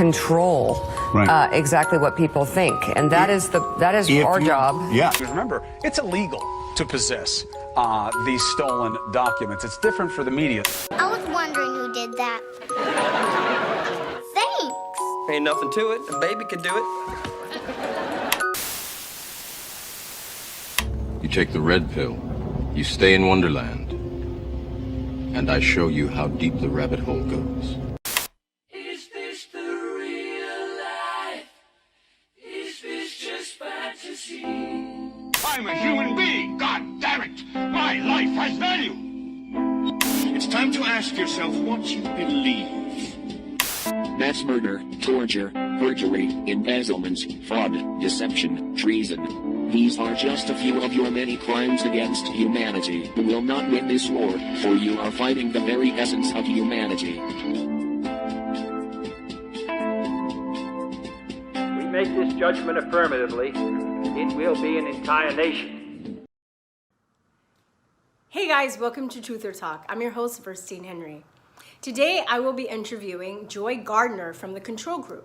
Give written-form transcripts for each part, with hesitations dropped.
control exactly what people think, and that is our job. Yeah. Remember, it's illegal to possess these stolen documents. It's different for the media. I was wondering who did that. Thanks. Ain't nothing to it. A baby could do it. You take the red pill, you stay in Wonderland, and I show you how deep the rabbit hole goes. Is this the real life? Is this just fantasy? I'm a human being, god damn it! My life has value! It's time to ask yourself what you believe. Mass murder, torture, perjury, embezzlement, fraud, deception, treason. These are just a few of your many crimes against humanity. You will not win this war, for you are fighting the very essence of humanity. We make this judgment affirmatively. It will be an entire nation. Hey guys, welcome to Truther Talk. I'm your host, Verstine Henry. Today, I will be interviewing Joy Gardner from the Control Group.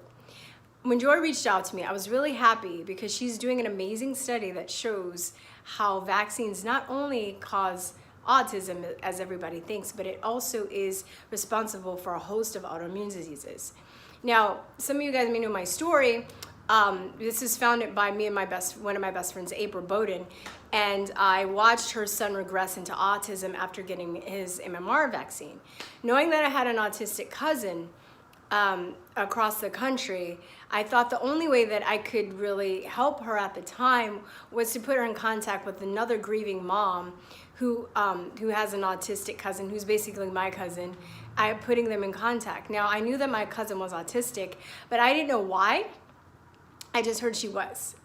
When Joy reached out to me, I was really happy because she's doing an amazing study that shows how vaccines not only cause autism, as everybody thinks, but it also is responsible for a host of autoimmune diseases. Now, some of you guys may know my story. This is founded by me and one of my best friends, April Bowden, and I watched her son regress into autism after getting his MMR vaccine. Knowing that I had an autistic cousin across the country, I thought the only way that I could really help her at the time was to put her in contact with another grieving mom who has an autistic cousin, who's basically my cousin. I'm putting them in contact. Now, I knew that my cousin was autistic, but I didn't know why. I just heard she was.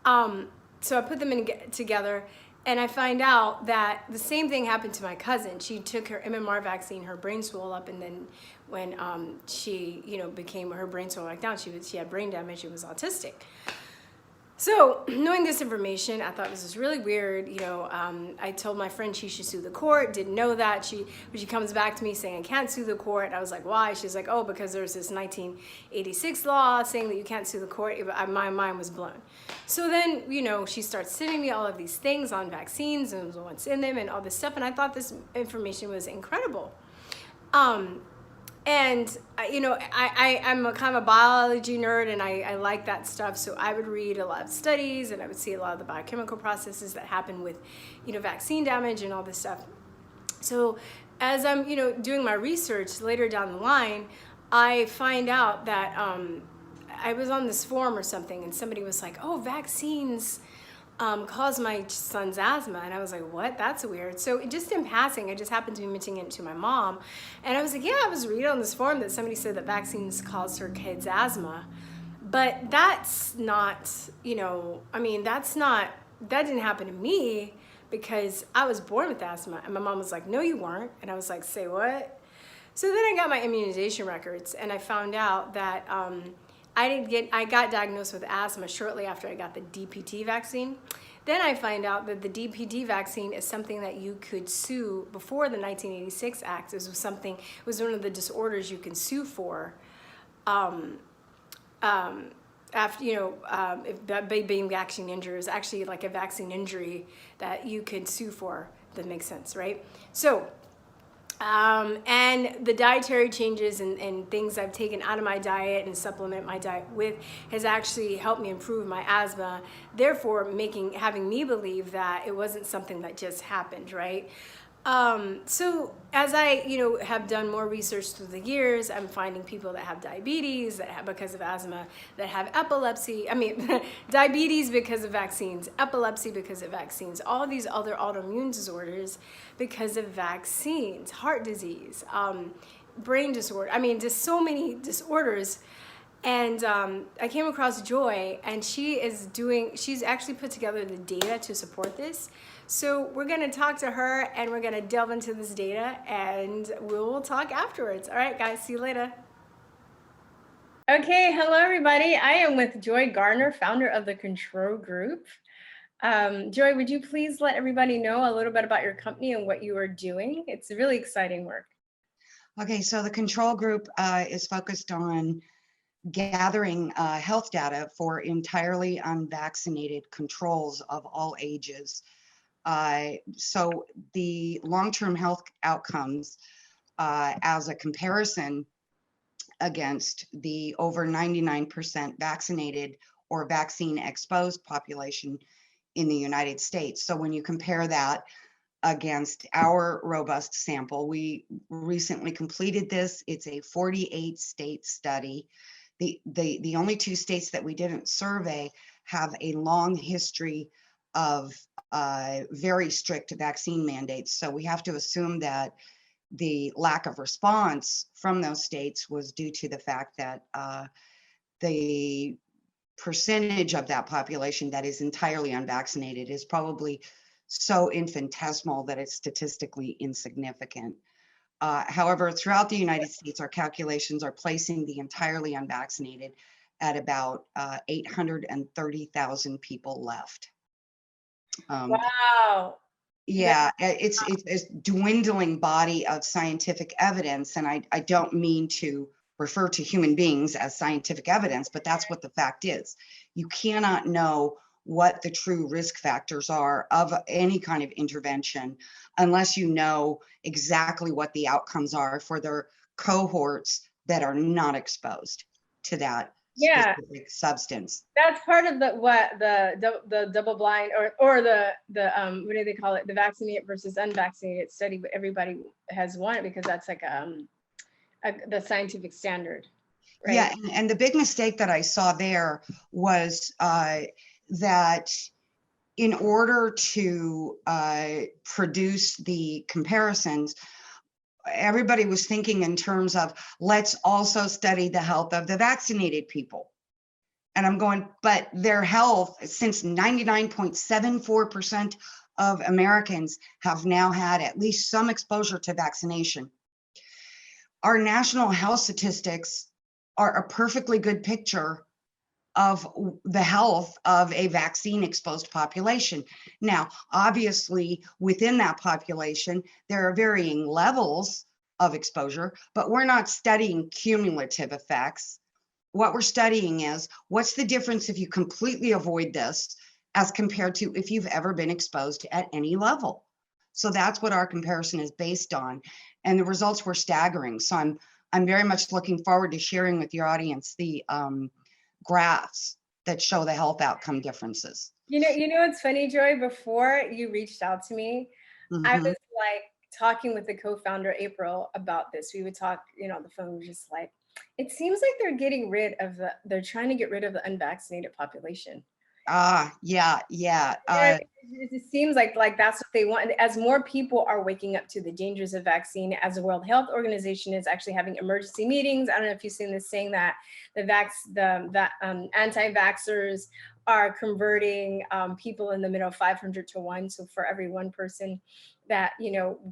So I put them together, and I find out that the same thing happened to my cousin. She took her MMR vaccine, her brain swelled up, and then when she, became, her brain swelled back down, she had brain damage and was autistic. So knowing this information, I thought this was really weird. I told my friend she should sue the court, didn't know that. When she comes back to me saying I can't sue the court, I was like, why? She's like, oh, because there's this 1986 law saying that you can't sue the court. My mind was blown. So then, she starts sending me all of these things on vaccines and what's in them and all this stuff. And I thought this information was incredible. And, I'm a kind of a biology nerd, and I like that stuff. So I would read a lot of studies, and I would see a lot of the biochemical processes that happen with, vaccine damage and all this stuff. So as I'm, doing my research later down the line, I find out that I was on this forum or something, and somebody was like, oh, vaccines caused my son's asthma. And I was like, what? That's weird. So just in passing, I just happened to be mentioning it to my mom. And I was like, yeah, I was reading on this forum that somebody said that vaccines caused her kid's asthma. But that's not, that didn't happen to me because I was born with asthma. And my mom was like, no, you weren't. And I was like, say what? So then I got my immunization records, and I found out that I got diagnosed with asthma shortly after I got the DPT vaccine. Then I find out that the DPT vaccine is something that you could sue before the 1986 Act. It was one of the disorders you can sue for. Being vaccine injury is actually like a vaccine injury that you could sue for. That makes sense, right? So. And the dietary changes and things I've taken out of my diet and supplement my diet with has actually helped me improve my asthma, therefore having me believe that it wasn't something that just happened, right? So as I, have done more research through the years, I'm finding people that have diabetes because of asthma, that have epilepsy, diabetes because of vaccines, epilepsy because of vaccines, all these other autoimmune disorders because of vaccines, heart disease, brain disorder, just so many disorders. And I came across Joy, and she's actually put together the data to support this. So we're gonna talk to her, and we're gonna delve into this data, and we'll talk afterwards. All right, guys, see you later. Okay, hello everybody. I am with Joy Gardner, founder of the Control Group. Joy, would you please let everybody know a little bit about your company and what you are doing? It's really exciting work. Okay, so the Control Group is focused on gathering health data for entirely unvaccinated controls of all ages. So the long-term health outcomes as a comparison against the over 99% vaccinated or vaccine exposed population in the United States. So when you compare that against our robust sample, we recently completed this. It's a 48 state study. The only 2 states that we didn't survey have a long history of very strict vaccine mandates. So we have to assume that the lack of response from those states was due to the fact that the percentage of that population that is entirely unvaccinated is probably so infinitesimal that it's statistically insignificant. However, throughout the United States, our calculations are placing the entirely unvaccinated at about 830,000 people left. Wow. Yeah, it's a dwindling body of scientific evidence, and I don't mean to refer to human beings as scientific evidence, but that's what the fact is. You cannot know what the true risk factors are of any kind of intervention unless you know exactly what the outcomes are for their cohorts that are not exposed to that specific substance. That's part of the double blind or the what do they call it, the vaccinated versus unvaccinated study, but everybody has won because that's like the scientific standard, right? Yeah, and the big mistake that I saw there was that in order to produce the comparisons, everybody was thinking in terms of, let's also study the health of the vaccinated people. And I'm going, but their health, since 99.74% of Americans have now had at least some exposure to vaccination. Our national health statistics are a perfectly good picture of the health of a vaccine exposed population. Now, obviously, within that population, there are varying levels of exposure, but we're not studying cumulative effects. What we're studying is what's the difference if you completely avoid this as compared to if you've ever been exposed at any level. So that's what our comparison is based on. And the results were staggering. So I'm very much looking forward to sharing with your audience the graphs that show the health outcome differences. You know, it's funny, Joy, before you reached out to me, I was like talking with the co-founder, April, about this. We would talk, the phone was just like, it seems like they're trying to get rid of the unvaccinated population. Yeah. It seems like that's what they want. And as more people are waking up to the dangers of vaccine, as the World Health Organization is actually having emergency meetings. I don't know if you've seen this saying that the anti-vaxxers are converting people in the middle of 500 to 1. So for every one person that,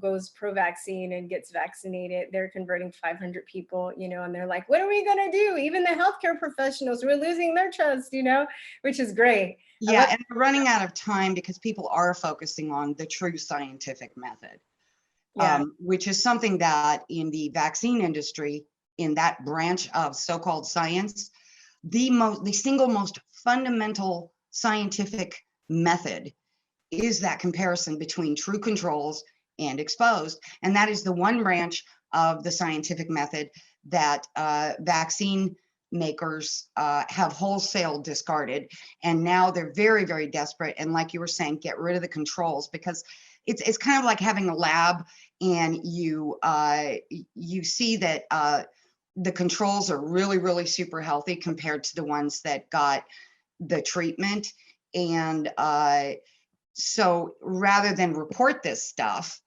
goes pro-vaccine and gets vaccinated, they're converting 500 people, and they're like, what are we going to do? Even the healthcare professionals, we're losing their trust, which is great. Yeah, and we're running out of time because people are focusing on the true scientific method, which is something that in the vaccine industry, in that branch of so-called science, the single most fundamental scientific method is that comparison between true controls and exposed. And that is the one branch of the scientific method that vaccine makers have wholesale discarded. And now they're very, very desperate. And like you were saying, get rid of the controls, because it's kind of like having a lab and you see that the controls are really, really super healthy compared to the ones that got the treatment. And so rather than report this stuff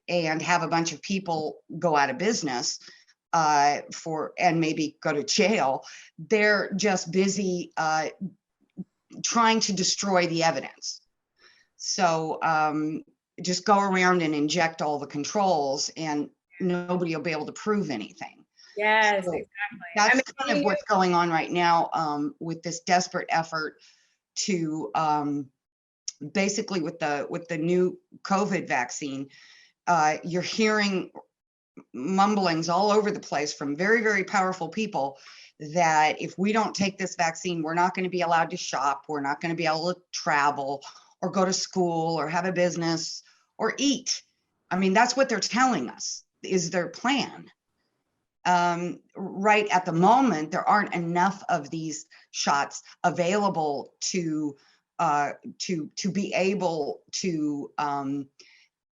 and have a bunch of people go out of business and maybe go to jail, they're just busy trying to destroy the evidence. So just go around and inject all the controls and nobody will be able to prove anything. Yes, So exactly. that's kind of what's going on right now with this desperate effort to basically with the new COVID vaccine, you're hearing mumblings all over the place from very, very powerful people that if we don't take this vaccine, we're not going to be allowed to shop, we're not going to be able to travel or go to school or have a business or eat. I mean, that's what they're telling us is their plan. Right at the moment, there aren't enough of these shots available to be able to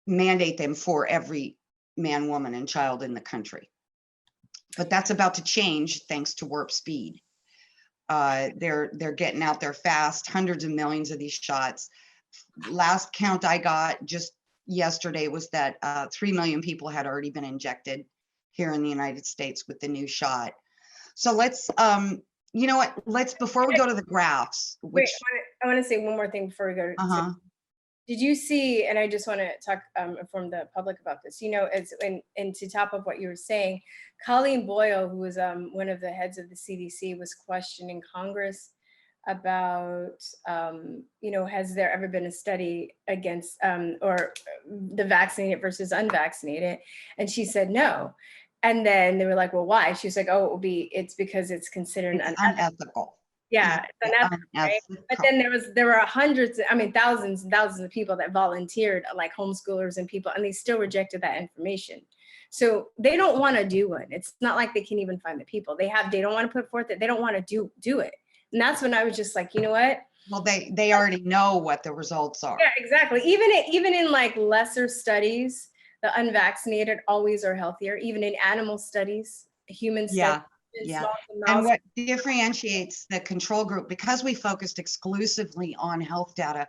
mandate them for every man, woman, and child in the country. But that's about to change thanks to warp speed. They're getting out there fast, hundreds of millions of these shots. Last count I got just yesterday was that 3 million people had already been injected here in the United States with the new shot. So let's, you know what, before we go to the graphs. Wait, I want to say one more thing before we go to, did you see, and I just want to talk, inform the public about this, you know, it's, and to top of what you were saying, Colleen Boyle, who was one of the heads of the CDC, was questioning Congress about, you know, has there ever been a study against, or the vaccinated versus unvaccinated? And she said no. And then they were like, well, why? She was like, oh, it's because it's considered unethical. Yeah, it's unethical, right? But then there were hundreds, I mean, thousands and thousands of people that volunteered, like homeschoolers and people, and they still rejected that information. So they don't want to do it. It's not like they can even find the people. They don't want to put forth that they don't want to do it. And that's when I was just like, you know what? Well, they already know what the results are. Yeah, exactly. Even in like lesser studies, the unvaccinated always are healthier. Even in animal studies, human studies. Yeah. And what differentiates the control group, because we focused exclusively on health data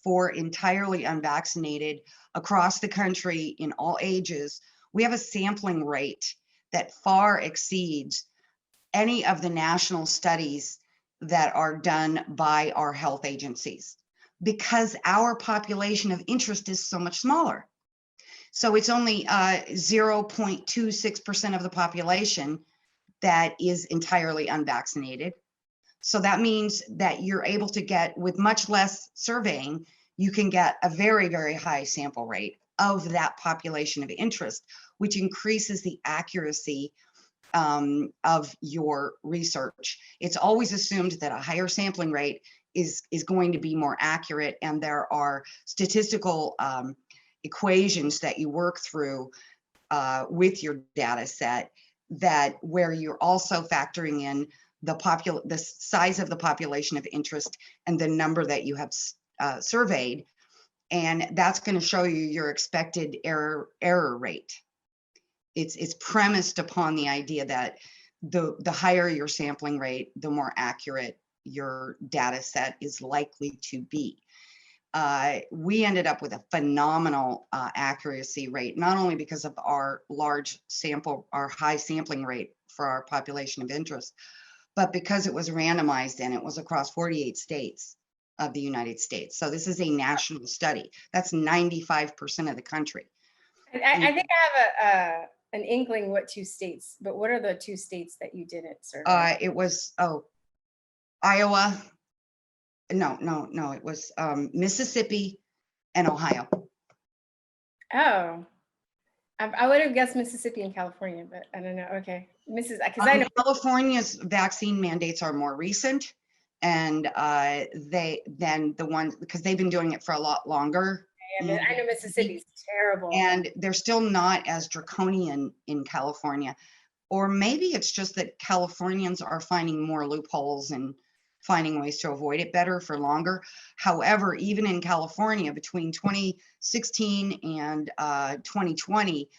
for entirely unvaccinated across the country in all ages, we have a sampling rate that far exceeds any of the national studies that are done by our health agencies, because our population of interest is so much smaller. So it's only 0.26% of the population that is entirely unvaccinated. So that means that you're able to get, with much less surveying, you can get a very, very high sample rate of that population of interest, which increases the accuracy of your research. It's always assumed that a higher sampling rate is going to be more accurate, and there are statistical equations that you work through with your data set, that where you're also factoring in the size of the population of interest and the number that you have surveyed, and that's going to show you your expected error rate. It's premised upon the idea that the higher your sampling rate, the more accurate your data set is likely to be. We ended up with a phenomenal accuracy rate, not only because of our large sample, our high sampling rate for our population of interest, but because it was randomized and it was across 48 states of the United States. So this is a national study. That's 95% of the country. I think I have an inkling what 2 states, but what are the 2 states that you didn't survey? It was, Iowa. No, it was Mississippi and Ohio. Oh, I would have guessed Mississippi and California, but I don't know. Okay, because I know California's vaccine mandates are more recent, and than the ones, because they've been doing it for a lot longer. I know Mississippi's terrible, and they're still not as draconian in California, or maybe it's just that Californians are finding more loopholes and finding ways to avoid it better for longer. However, even in California, between 2016 and 2020,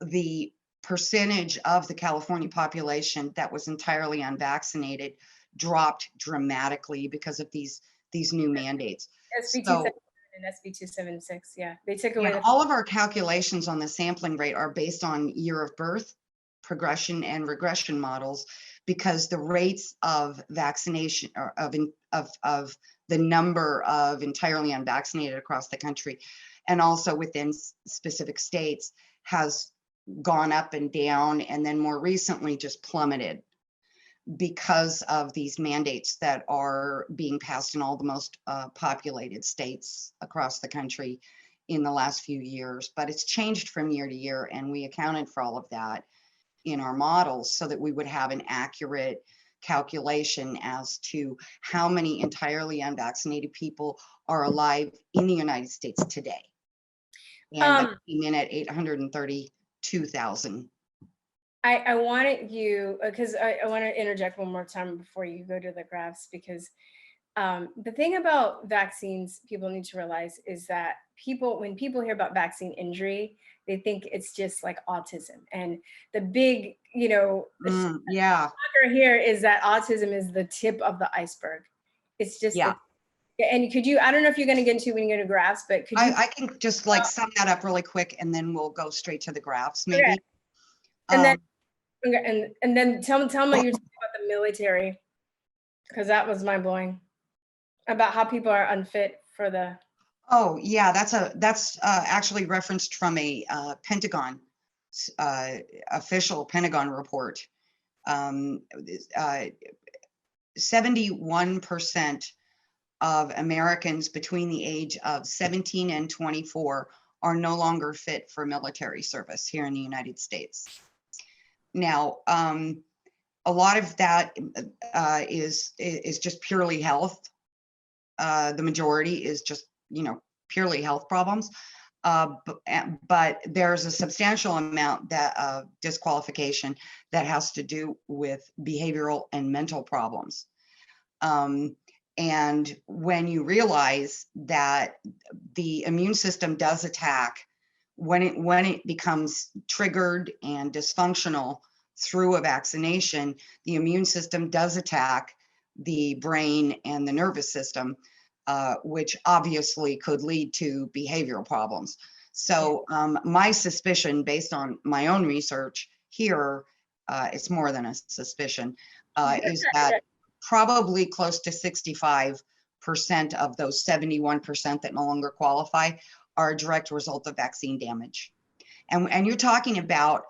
the percentage of the California population that was entirely unvaccinated dropped dramatically because of these new mandates. SB 277 and SB 276, yeah, they took away. All of our calculations on the sampling rate are based on year of birth, progression and regression models, because the rates of vaccination, or of the number of entirely unvaccinated across the country, and also within specific states, has gone up and down, and then more recently just plummeted because of these mandates that are being passed in all the most populated states across the country in the last few years, but it's changed from year to year. And we accounted for all of that in our models so that we would have an accurate calculation as to how many entirely unvaccinated people are alive in the United States today. And that came in at 832,000. I wanted you, because I want to interject one more time before you go to the graphs, because the thing about vaccines people need to realize is that when people hear about vaccine injury, they think it's just like autism. And the big, shocker here is that autism is the tip of the iceberg. It's just, and could you, I don't know if you're going to get into when you go to graphs, but could you? I can just like sum that up really quick and then we'll go straight to the graphs maybe. Okay. And then tell me what you're talking about the military, because that was mind blowing about how people are unfit for the. Oh yeah, that's actually referenced from a Pentagon official Pentagon report. 71% of Americans between the age of 17 and 24 are no longer fit for military service here in the United States. Now, a lot of that is just purely health. The majority is just, purely health problems. But there's a substantial amount that disqualification that has to do with behavioral and mental problems. And when you realize that the immune system does attack, when it becomes triggered and dysfunctional through a vaccination, the immune system does attack the brain and the nervous system, which obviously could lead to behavioral problems. So my suspicion, based on my own research here, it's more than a suspicion, is that probably close to 65% of those 71% that no longer qualify are a direct result of vaccine damage. And you're talking about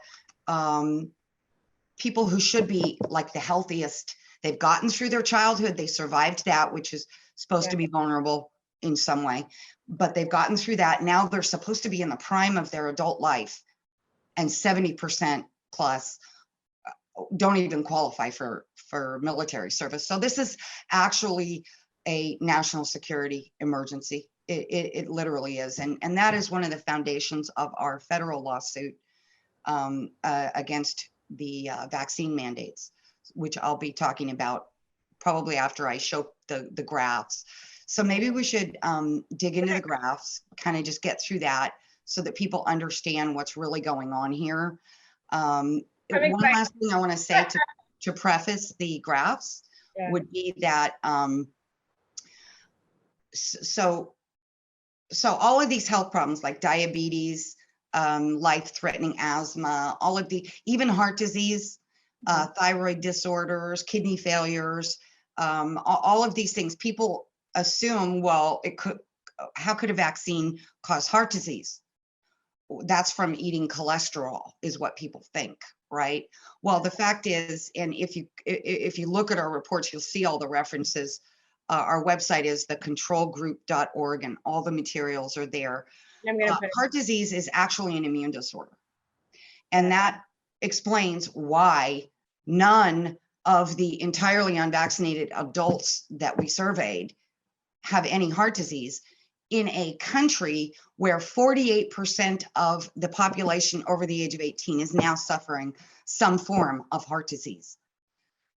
people who should be like the healthiest. They've gotten through their childhood, they survived that, which is supposed to be vulnerable in some way, but they've gotten through that. Now they're supposed to be in the prime of their adult life, and 70% plus don't even qualify for military service. So this is actually a national security emergency. It literally is. And that is one of the foundations of our federal lawsuit against the vaccine mandates, which I'll be talking about probably after I show the graphs. So maybe we should dig into the graphs, kind of just get through that so that people understand what's really going on here. One last thing I want to say to preface the graphs would be that so all of these health problems like diabetes, life-threatening asthma, even heart disease, thyroid disorders, kidney failures, all of these things, people assume, well, how could a vaccine cause heart disease? That's from eating cholesterol, is what people think, right? Well, the fact is, and if you look at our reports, you'll see all the references. Our website is thecontrolgroup.org, and all the materials are there. Heart disease is actually an immune disorder. And that explains why none of the entirely unvaccinated adults that we surveyed have any heart disease in a country where 48% of the population over the age of 18 is now suffering some form of heart disease.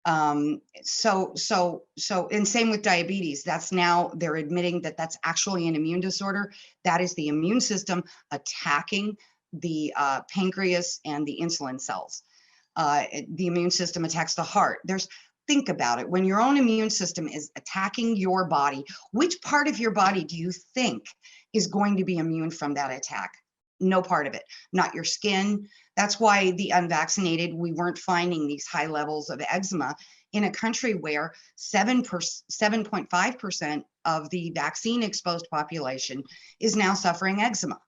And same with diabetes. They're admitting that that's actually an immune disorder. That is the immune system attacking the pancreas and the insulin cells. The immune system attacks the heart. Think about it. When your own immune system is attacking your body, which part of your body do you think is going to be immune from that attack? No part of it, not your skin. That's why the unvaccinated, we weren't finding these high levels of eczema in a country where 7.5% of the vaccine exposed population is now suffering eczema.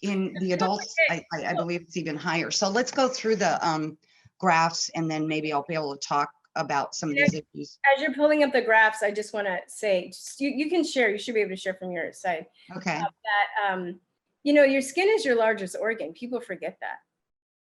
In the adults, I believe it's even higher. So let's go through the graphs, and then maybe I'll be able to talk about some of these issues. As you're pulling up the graphs, I just want to say, you can share, you should be able to share from your side. Okay. That You know, your skin is your largest organ. People forget that.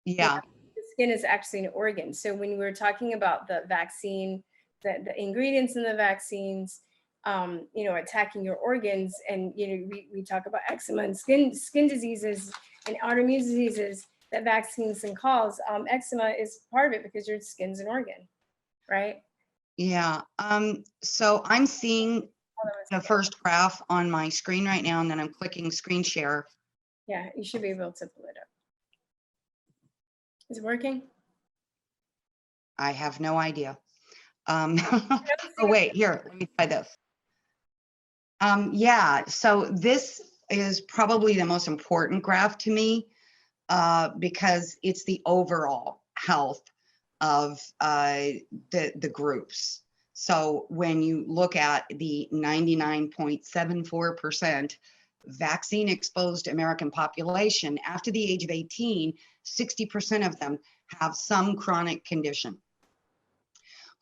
Yeah. The skin is actually an organ. So when we're talking about the vaccine, the ingredients in the vaccines, you know, attacking your organs, and you know, we talk about eczema and skin diseases and autoimmune diseases that vaccines can cause. Eczema is part of it because your skin's an organ, right? Yeah. So I'm seeing the first graph on my screen right now, and then I'm clicking screen share. Yeah, you should be able to pull it up. Is it working? I have no idea. Oh, wait, here, let me try this. Yeah, so this is probably the most important graph to me because it's the overall health of the groups. So when you look at the 99.74% vaccine exposed American population after the age of 18, 60% of them have some chronic condition.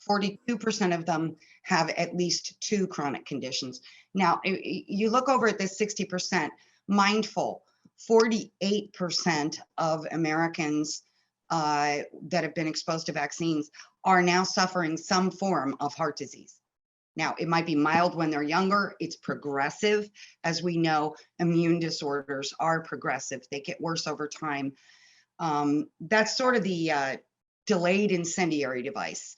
42% of them have at least 2 chronic conditions. Now, you look over at this 60%, mindful, 48% of Americans that have been exposed to vaccines are now suffering some form of heart disease. Now, it might be mild when they're younger. It's progressive. As we know, immune disorders are progressive. They get worse over time. That's sort of the delayed incendiary device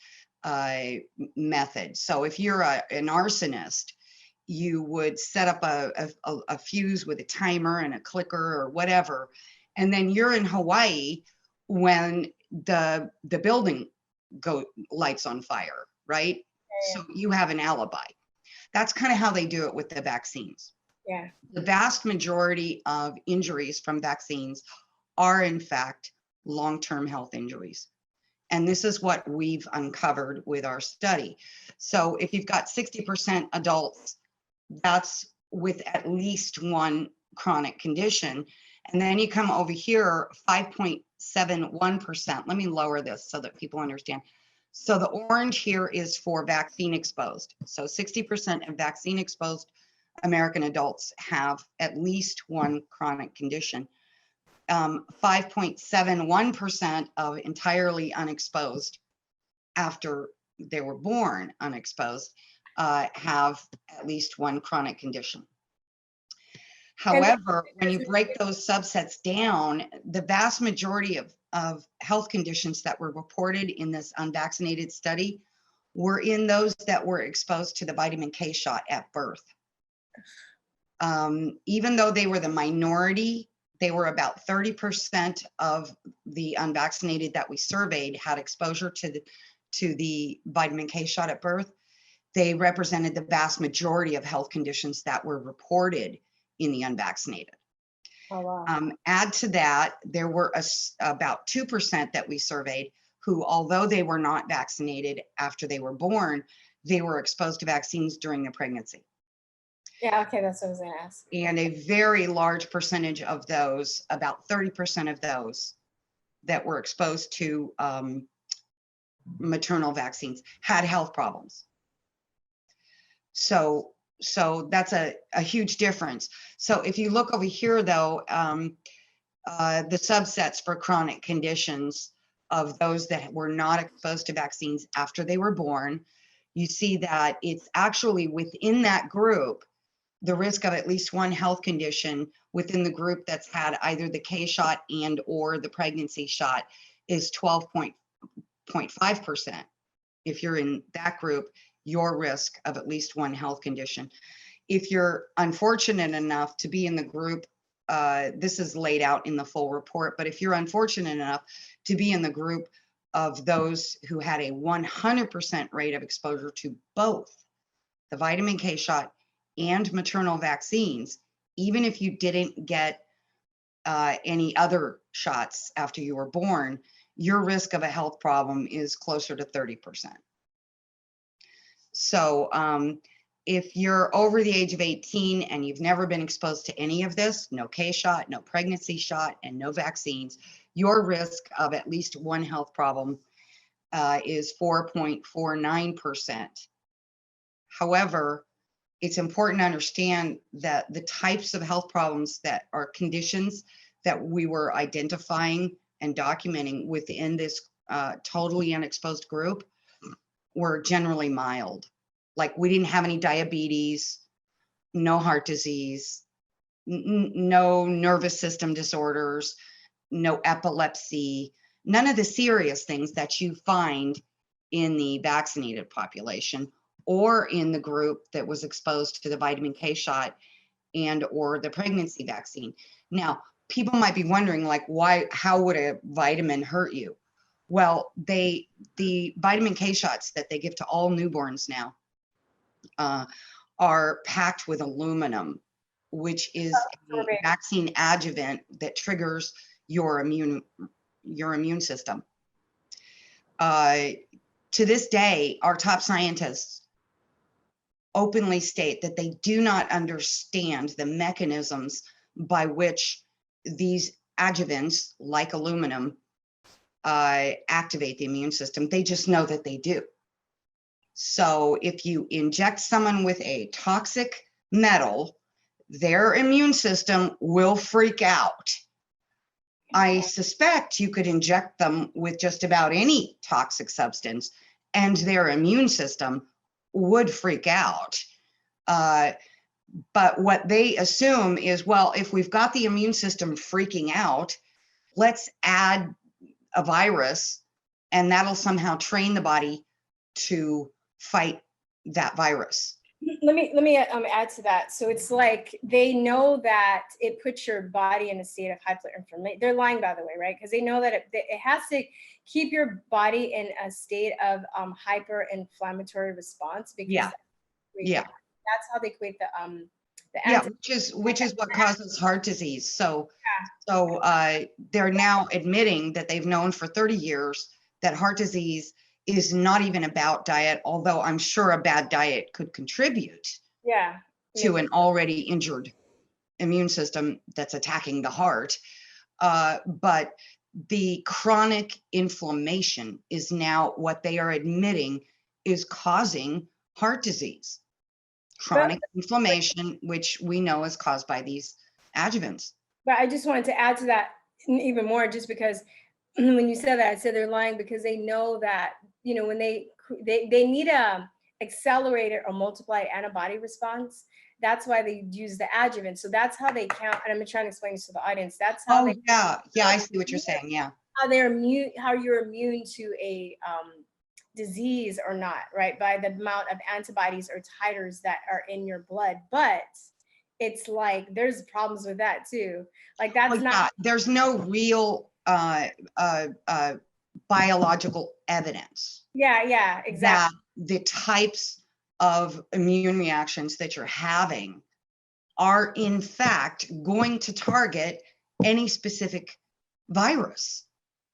method. So if you're an arsonist, you would set up a fuse with a timer and a clicker or whatever, and then you're in Hawaii when the building lights on fire, right? So you have an alibi. That's kind of how they do it with the vaccines. Yeah. The vast majority of injuries from vaccines are in fact long-term health injuries. And this is what we've uncovered with our study. So if you've got 60% adults, that's with at least 1 chronic condition. And then you come over here, 5.71%. Let me lower this so that people understand. So the orange here is for vaccine exposed. So 60% of vaccine exposed American adults have at least 1 chronic condition. 5.71% of entirely unexposed after they were born unexposed have at least 1 chronic condition. However, when you break those subsets down, the vast majority of health conditions that were reported in this unvaccinated study were in those that were exposed to the vitamin K shot at birth. Even though they were the minority, they were about 30% of the unvaccinated that we surveyed had exposure to the vitamin K shot at birth. They represented the vast majority of health conditions that were reported in the unvaccinated. Oh, wow. Add to that, there were about 2% that we surveyed who, although they were not vaccinated after they were born, they were exposed to vaccines during the pregnancy. Yeah, okay, that's what I was gonna ask. And a very large percentage of those, about 30% of those that were exposed to maternal vaccines had health problems. So that's a huge difference. So if you look over here though, the subsets for chronic conditions of those that were not exposed to vaccines after they were born, you see that it's actually within that group, the risk of at least 1 health condition within the group that's had either the K shot and or the pregnancy shot is 12.5%. If you're in that group, your risk of at least 1 health condition. If you're unfortunate enough to be in the group, this is laid out in the full report, but if you're unfortunate enough to be in the group of those who had a 100% rate of exposure to both the vitamin K shot and maternal vaccines, even if you didn't get any other shots after you were born, your risk of a health problem is closer to 30%. So if you're over the age of 18 and you've never been exposed to any of this, no K shot, no pregnancy shot, and no vaccines, your risk of at least 1 health problem is 4.49%. However, it's important to understand that the types of health problems that are conditions that we were identifying and documenting within this totally unexposed group were generally mild. Like we didn't have any diabetes, no heart disease, no nervous system disorders, no epilepsy, none of the serious things that you find in the vaccinated population or in the group that was exposed to the vitamin K shot and or the pregnancy vaccine. Now, people might be wondering, like, how would a vitamin hurt you? Well, the vitamin K shots that they give to all newborns now are packed with aluminum, which is a vaccine adjuvant that triggers your immune system. To this day, our top scientists openly state that they do not understand the mechanisms by which these adjuvants, like aluminum, activate the immune system. They just know that they do. So if you inject someone with a toxic metal, their immune system will freak out. I suspect you could inject them with just about any toxic substance and their immune system would freak out. But what they assume is, well, if we've got the immune system freaking out, let's add a virus and that'll somehow train the body to fight that virus. Let me add to that. So it's like they know that it puts your body in a state of hyperinflammation. They're lying, by the way, right? Because they know that it has to keep your body in a state of hyperinflammatory response. Because that's how they equate which is what causes heart disease. So they're now admitting that they've known for 30 years that heart disease is not even about diet, although I'm sure a bad diet could contribute to an already injured immune system that's attacking the heart. But the chronic inflammation is now what they are admitting is causing heart disease. Chronic inflammation, which we know is caused by these adjuvants. But I just wanted to add to that even more, just because when you said that, I said they're lying because they know that, you know, when they need a accelerated or multiplied antibody response. That's why they use the adjuvant. So that's how they count. And I'm trying to explain this to the audience. That's how I see what you're saying. Yeah. How you're immune to a disease or not, right? By the amount of antibodies or titers that are in your blood. But it's like, there's problems with that too. Like that's there's no real biological evidence. Yeah, exactly. That the types of immune reactions that you're having are in fact going to target any specific virus.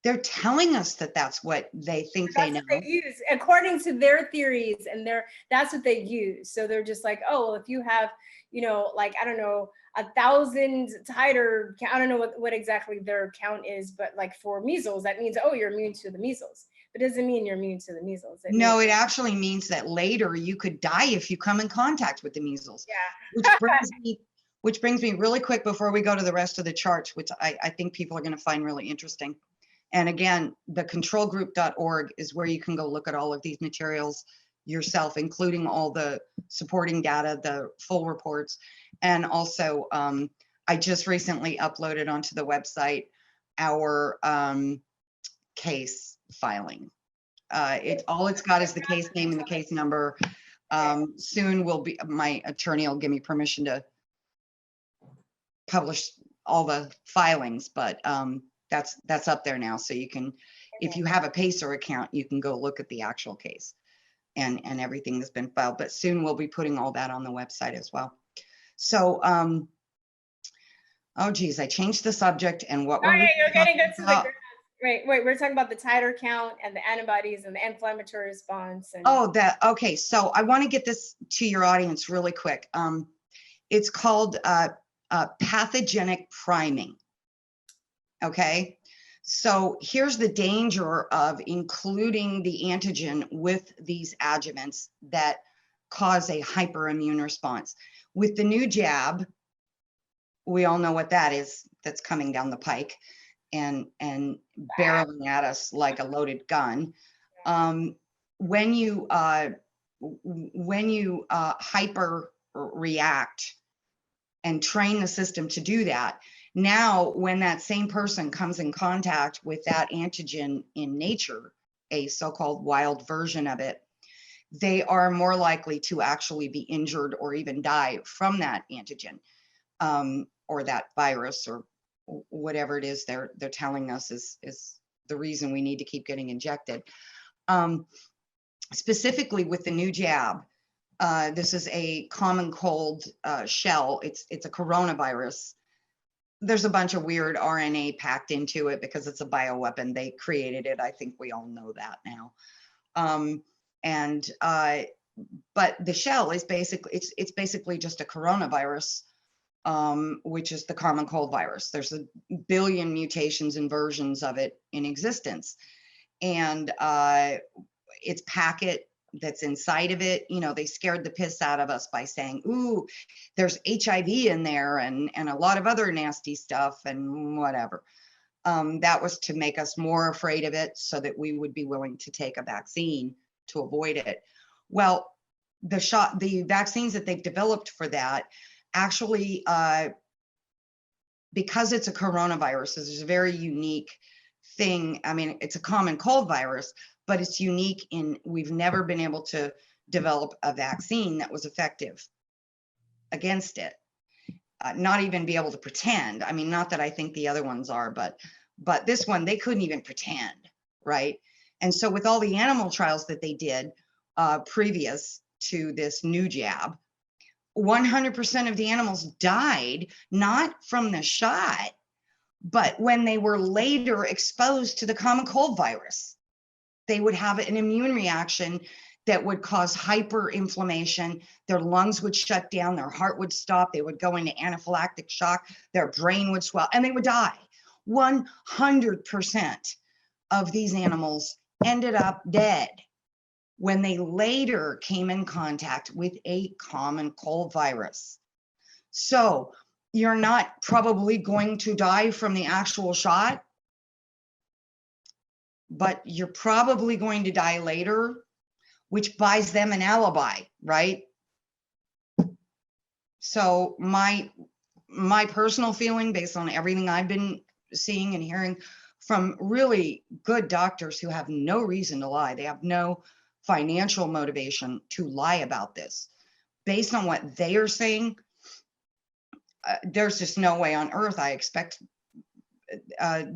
They're telling us that that's what they think they know. They use according to their theories, and that's what they use. So they're just like, oh, well, if you have, you know, like, I don't know, 1,000 titer, I don't know what exactly their count is, but like for measles, that means, oh, you're immune to the measles. But it doesn't mean you're immune to the measles. No, it actually means that later you could die if you come in contact with the measles. Yeah. Which brings me really quick before we go to the rest of the charts, which I think people are going to find really interesting. And again, the controlgroup.org is where you can go look at all of these materials yourself, including all the supporting data, the full reports. And also, I just recently uploaded onto the website our case filing. All it's got is the case name and the case number. Soon my attorney will give me permission to publish all the filings, but that's up there now. So you can, if you have a PACER account, you can go look at the actual case and everything that's been filed. But soon we'll be putting all that on the website as well. So, oh geez, I changed the subject and what we're getting good to the wait, we're talking about the titer count and the antibodies and the inflammatory response. And okay. So I want to get this to your audience really quick. It's called pathogenic priming. Okay, so here's the danger of including the antigen with these adjuvants that cause a hyperimmune response. With the new jab, we all know what that is, that's coming down the pike and barreling at us like a loaded gun. When you hyper react and train the system to do that, now when that same person comes in contact with that antigen in nature, a so-called wild version of it, they are more likely to actually be injured or even die from that antigen, or that virus, or whatever it is they're telling us is the reason we need to keep getting injected. Specifically with the new jab, this is a common cold shell. It's a coronavirus. There's a bunch of weird RNA packed into it because it's a bioweapon. They created it. I think we all know that now. But the shell is basically, it's basically just a coronavirus, which is the common cold virus. There's a billion mutations and versions of it in existence. And its packet that's inside of it, you know, they scared the piss out of us by saying, ooh, there's HIV in there and a lot of other nasty stuff and whatever. That was to make us more afraid of it so that we would be willing to take a vaccine to avoid it. Well, the vaccines that they've developed for that actually, because it's a coronavirus, is a very unique thing. I mean, it's a common cold virus, but it's unique in we've never been able to develop a vaccine that was effective against it. Not even be able to pretend. I mean, not that I think the other ones are, but this one, they couldn't even pretend, right? And so with all the animal trials that they did previous to this new jab, 100% of the animals died, not from the shot, but when they were later exposed to the common cold virus. They would have an immune reaction that would cause hyperinflammation. Their lungs would shut down, their heart would stop, they would go into anaphylactic shock, their brain would swell, and they would die. 100% of these animals ended up dead when they later came in contact with a common cold virus. So you're not probably going to die from the actual shot, but you're probably going to die later, which buys them an alibi, right? So my personal feeling, based on everything I've been seeing and hearing from really good doctors who have no reason to lie, they have no financial motivation to lie about this. Based on what they are saying, there's just no way on earth I expect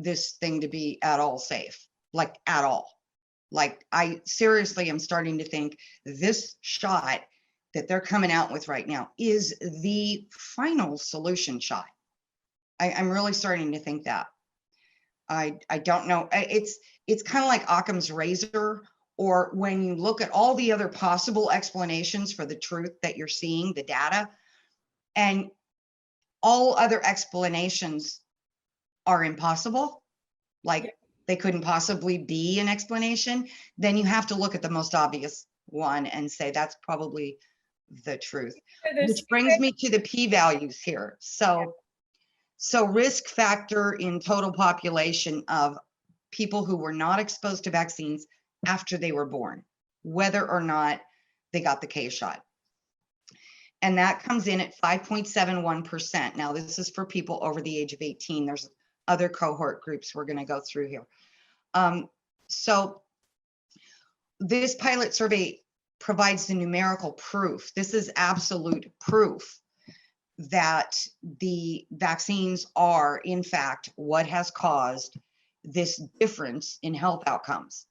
this thing to be at all safe. Like at all. Like I seriously am starting to think this shot that they're coming out with right now is the final solution shot. I'm really starting to think that. I don't know. It's kind of like Occam's razor, or when you look at all the other possible explanations for the truth that you're seeing, the data, and all other explanations are impossible. Like they couldn't possibly be an explanation, then you have to look at the most obvious one and say that's probably the truth. Which brings me to the p-values here. So risk factor in total population of people who were not exposed to vaccines after they were born, whether or not they got the K shot. And that comes in at 5.71%. Now, this is for people over the age of 18. There's other cohort groups we're going to go through here. So this pilot survey provides the numerical proof. This is absolute proof that the vaccines are, in fact, what has caused this difference in health outcomes.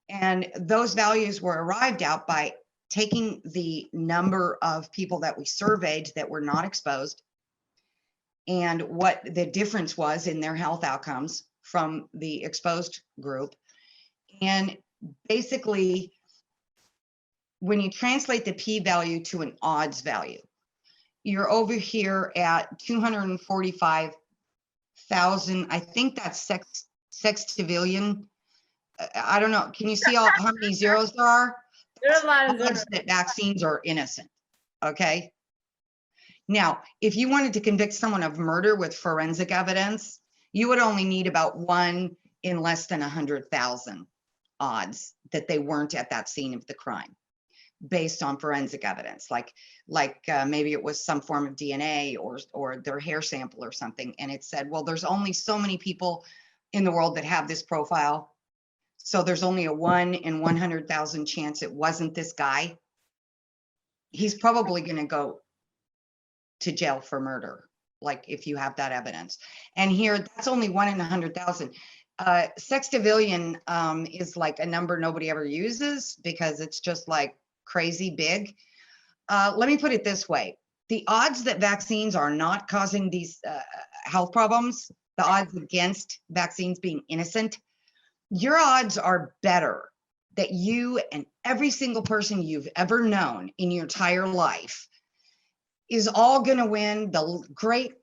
And those values were arrived at by taking the number of people that we surveyed that were not exposed and what the difference was in their health outcomes from the exposed group. And basically, when you translate the p-value to an odds value, you're over here at 245,000. I think that's sextillion. I don't know. Can you see how many zeros there are? There are lies. odds that vaccines are innocent. Okay. Now, if you wanted to convict someone of murder with forensic evidence, you would only need about 1 in less than 100,000 odds that they weren't at that scene of the crime, based on forensic evidence, like maybe it was some form of DNA or their hair sample or something, and it said, well, there's only so many people in the world that have this profile, so there's only a 1 in 100,000 chance it wasn't this guy. He's probably going to go to jail for murder, like if you have that evidence. And here, that's only 1 in 100,000. Sextillion is like a number nobody ever uses because it's just like crazy big. Let me put it this way. The odds that vaccines are not causing these health problems, the odds against vaccines being innocent, your odds are better that you and every single person you've ever known in your entire life is all going to win the great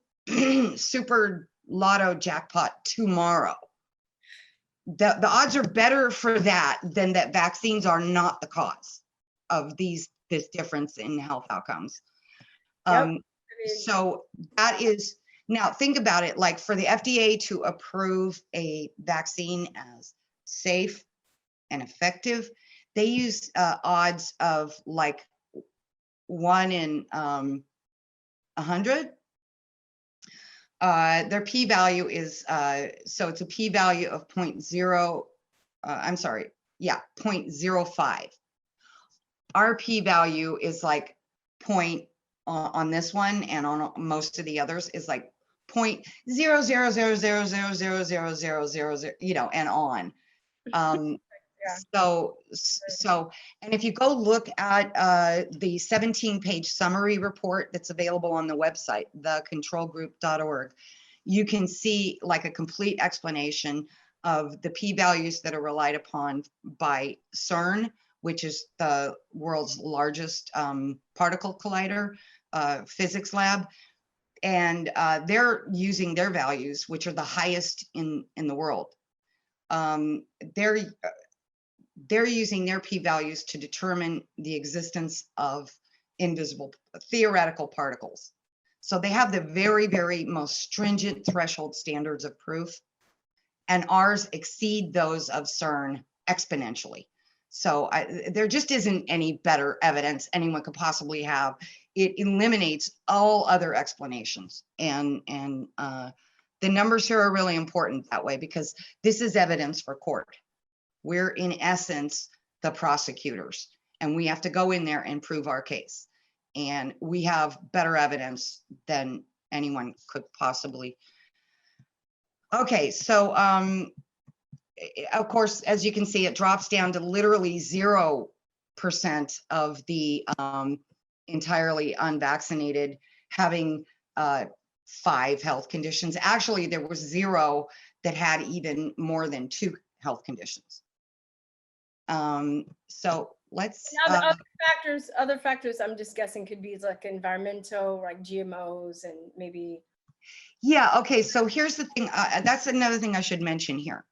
super lotto jackpot tomorrow. The odds are better for that than that vaccines are not the cause of this difference in health outcomes. So that is, now think about it, like for the FDA to approve a vaccine as safe and effective, they use odds of like 1 in 100. Their p-value is, so it's a p-value of 0.05. Our p-value is like point on this one, and on most of the others is like 0.000000000, you know, and on. So, and if you go look at the 17-page summary report that's available on the website, thecontrolgroup.org, you can see like a complete explanation of the p-values that are relied upon by CERN, which is the world's largest particle collider physics lab. And they're using their values, which are the highest in the world. They're using their p-values to determine the existence of invisible theoretical particles. So they have the very, very most stringent threshold standards of proof, and ours exceed those of CERN exponentially. So there just isn't any better evidence anyone could possibly have. It eliminates all other explanations, and the numbers here are really important that way, because this is evidence for court. We're in essence the prosecutors, and we have to go in there and prove our case. And we have better evidence than anyone could possibly. Okay, so of course, as you can see, it drops down to literally 0% of the entirely unvaccinated having 5 health conditions. Actually, there was 0 that had even more than 2 health conditions. So let's other factors I'm just guessing could be like environmental, like GMOs, and maybe. Yeah, okay, so here's the thing, that's another thing I should mention here.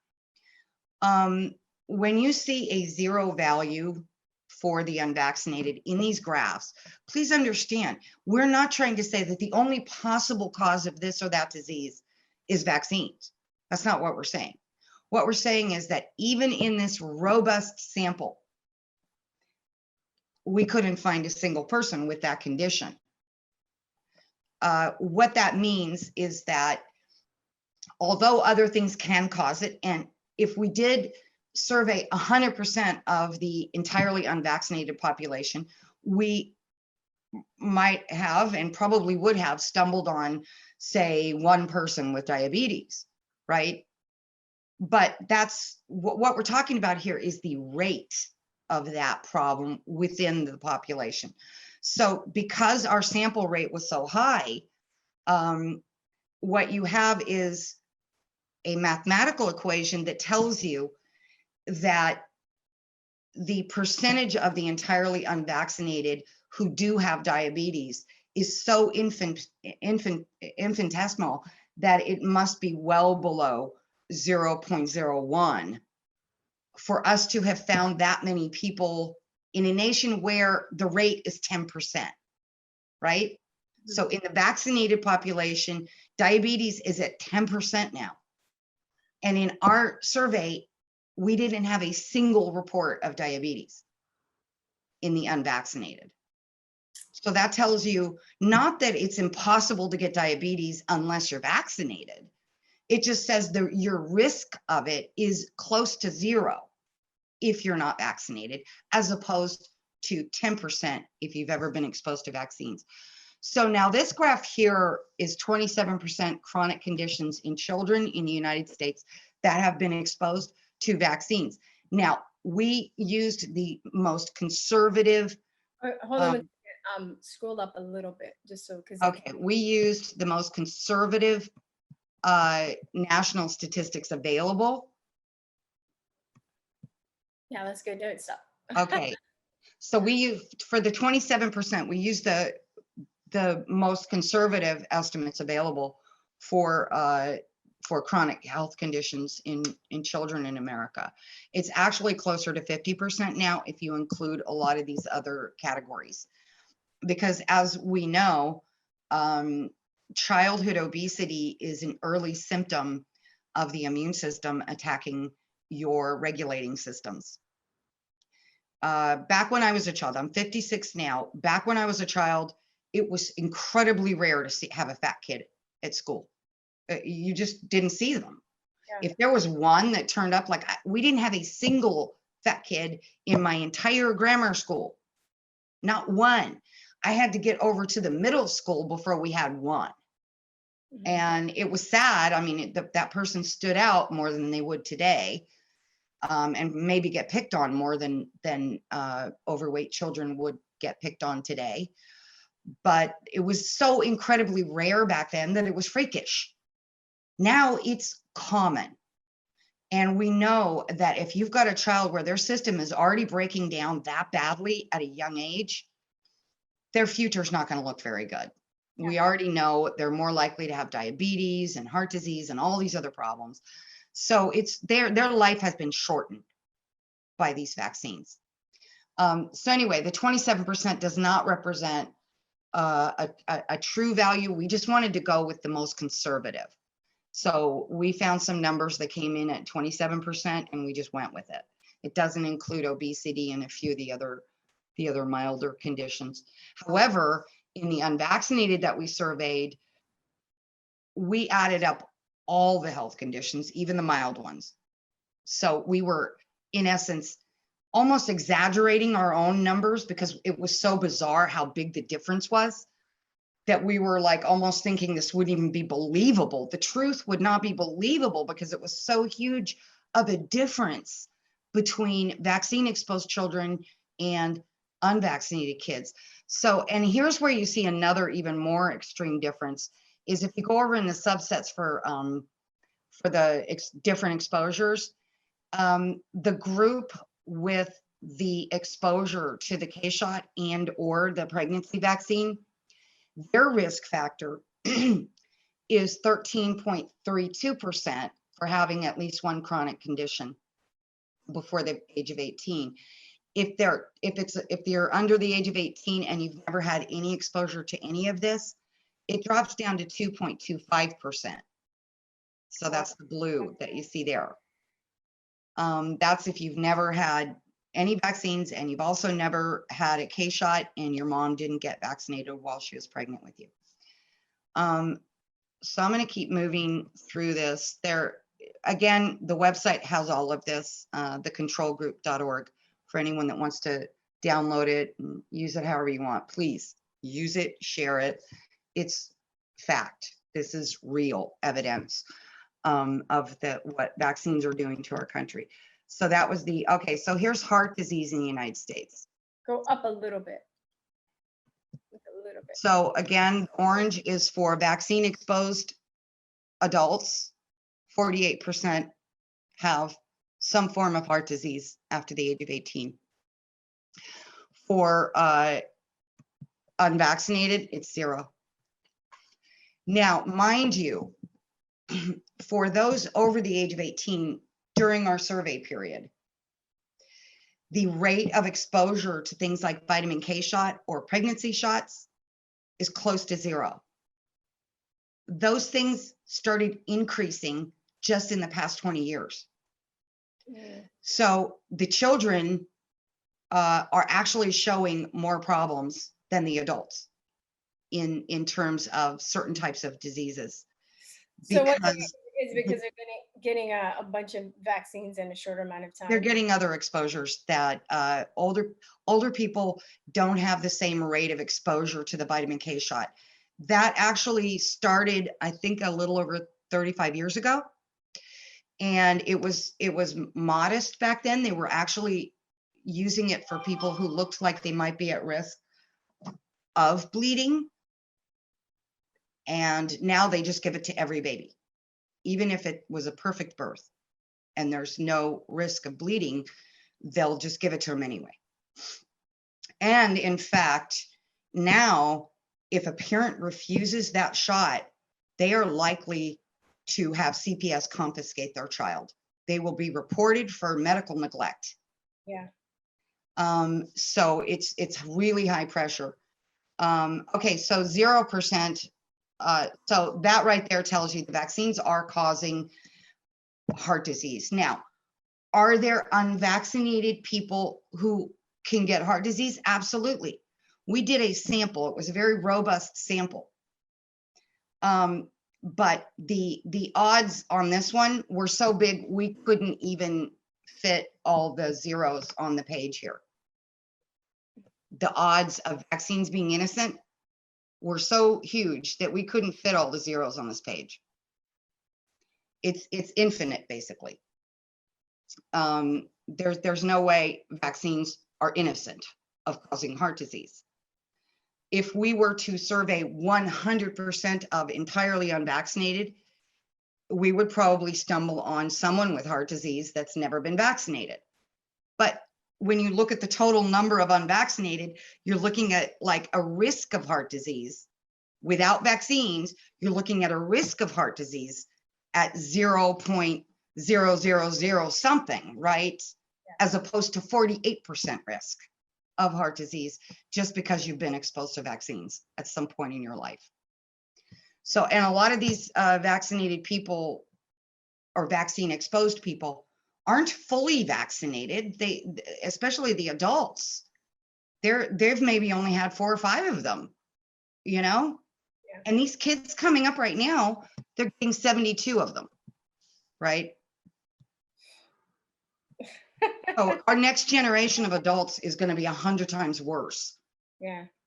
When you see a 0 value for the unvaccinated in these graphs, please understand, we're not trying to say that the only possible cause of this or that disease is vaccines. That's not what we're saying. What we're saying is that even in this robust sample, we couldn't find a single person with that condition. What that means is that although other things can cause it, and if we did survey 100% of the entirely unvaccinated population, we might have and probably would have stumbled on, say, 1 person with diabetes, right? But that's what we're talking about here, is the rate of that problem within the population. So because our sample rate was so high, what you have is a mathematical equation that tells you that the percentage of the entirely unvaccinated who do have diabetes is so infinitesimal that it must be well below 0.01 for us to have found that many people in a nation where the rate is 10%, right? So in the vaccinated population, diabetes is at 10% now. And in our survey, we didn't have a single report of diabetes in the unvaccinated. So that tells you not that it's impossible to get diabetes unless you're vaccinated. It just says that your risk of it is close to zero if you're not vaccinated, as opposed to 10% if you've ever been exposed to vaccines. So now this graph here is 27% chronic conditions in children in the United States that have been exposed to vaccines. Now, we used the most conservative. Hold on, scroll up a little bit, just so, because. Okay, we used the most conservative national statistics available. Yeah, that's good. Don't stop. Okay, so we used, for the 27%, we used the most conservative estimates available for chronic health conditions in children in America. It's actually closer to 50% now if you include a lot of these other categories. Because as we know, childhood obesity is an early symptom of the immune system attacking your regulating systems. Back when I was a child, I'm 56 now, back when I was a child, it was incredibly rare to have a fat kid at school. You just didn't see them. Yeah. If there was one that turned up, like we didn't have a single fat kid in my entire grammar school, not one. I had to get over to the middle school before we had one. Mm-hmm. And it was sad. I mean, that person stood out more than they would today, and maybe get picked on more than overweight children would get picked on today. But it was so incredibly rare back then that it was freakish. Now it's common. And we know that if you've got a child where their system is already breaking down that badly at a young age, their future's not going to look very good. Yeah. We already know they're more likely to have diabetes and heart disease and all these other problems. So it's their life has been shortened by these vaccines. So anyway, the 27% does not represent a true value. We just wanted to go with the most conservative. So we found some numbers that came in at 27% and we just went with it. It doesn't include obesity and a few of the other milder conditions. However, in the unvaccinated that we surveyed, we added up all the health conditions, even the mild ones. So we were, in essence, almost exaggerating our own numbers because it was so bizarre how big the difference was that we were like almost thinking this wouldn't even be believable. The truth would not be believable because it was so huge of a difference between vaccine exposed children and unvaccinated kids. So, and here's where you see another even more extreme difference is if you go over in the subsets for the different exposures, the group with the exposure to the K-shot and or the pregnancy vaccine, their risk factor is 13.32% for having at least one chronic condition before the age of 18. If you're under the age of 18 and you've never had any exposure to any of this, it drops down to 2.25%. So that's the blue that you see there. That's if you've never had any vaccines and you've also never had a K-shot and your mom didn't get vaccinated while she was pregnant with you. So I'm going to keep moving through this. Again, the website has all of this, thecontrolgroup.org, for anyone that wants to download it and use it however you want. Please use it, share it. It's fact. This is real evidence of what vaccines are doing to our country. So that was okay, so here's heart disease in the United States. Go up a little bit. A little bit. So again, orange is for vaccine exposed adults. 48% have some form of heart disease after the age of 18. For unvaccinated, it's 0. Now, mind you, for those over the age of 18 during our survey period, the rate of exposure to things like vitamin K shot or pregnancy shots is close to zero. Those things started increasing just in the past 20 years. So the children are actually showing more problems than the adults in terms of certain types of diseases. So what is because they're getting a bunch of vaccines in a shorter amount of time. They're getting other exposures that older people don't have the same rate of exposure to the vitamin K shot. That actually started, I think, a little over 35 years ago. And it was modest back then. They were actually using it for people who looked like they might be at risk of bleeding. And now they just give it to every baby, even if it was a perfect birth and there's no risk of bleeding, they'll just give it to them anyway. And in fact, now, if a parent refuses that shot, they are likely to have CPS confiscate their child. They will be reported for medical neglect. Yeah. So it's really high pressure. Okay, so 0%. So that right there tells you the vaccines are causing heart disease. Now, are there unvaccinated people who can get heart disease? Absolutely. We did a sample. It was a very robust sample. But the odds on this one were so big, we couldn't even fit all the zeros on the page here. The odds of vaccines being innocent were so huge that we couldn't fit all the zeros on this page. It's infinite, basically. There's no way vaccines are innocent of causing heart disease. If we were to survey 100% of entirely unvaccinated, we would probably stumble on someone with heart disease that's never been vaccinated. But when you look at the total number of unvaccinated, you're looking at like a risk of heart disease. Without vaccines, you're looking at a risk of heart disease at 0.000 something, right? As opposed to 48% risk of heart disease just because you've been exposed to vaccines at some point in your life. So, and a lot of these vaccinated people or vaccine exposed people aren't fully vaccinated. They, especially the adults, they've maybe only had 4 or 5 of them, you know? Yeah. And these kids coming up right now, they're getting 72 of them, right? So our next generation of adults is going to be 100 times worse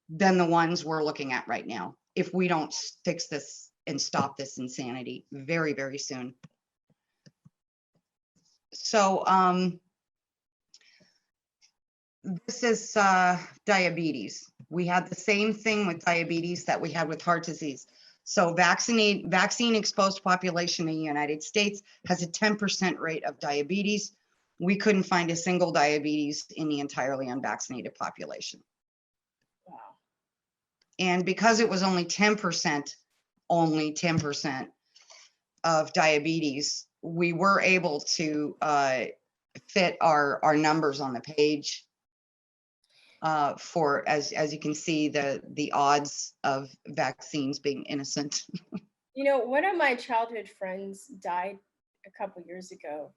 than the ones we're looking at right now if we don't fix this and stop this insanity very, very soon. So this is diabetes. We had the same thing with diabetes that we had with heart disease. So vaccine exposed population in the United States has a 10% rate of diabetes. We couldn't find a single diabetes in the entirely unvaccinated population. Wow. And because it was only 10% of diabetes, we were able to fit our numbers on the page for, as you can see, the odds of vaccines being innocent. You know, one of my childhood friends died a couple years ago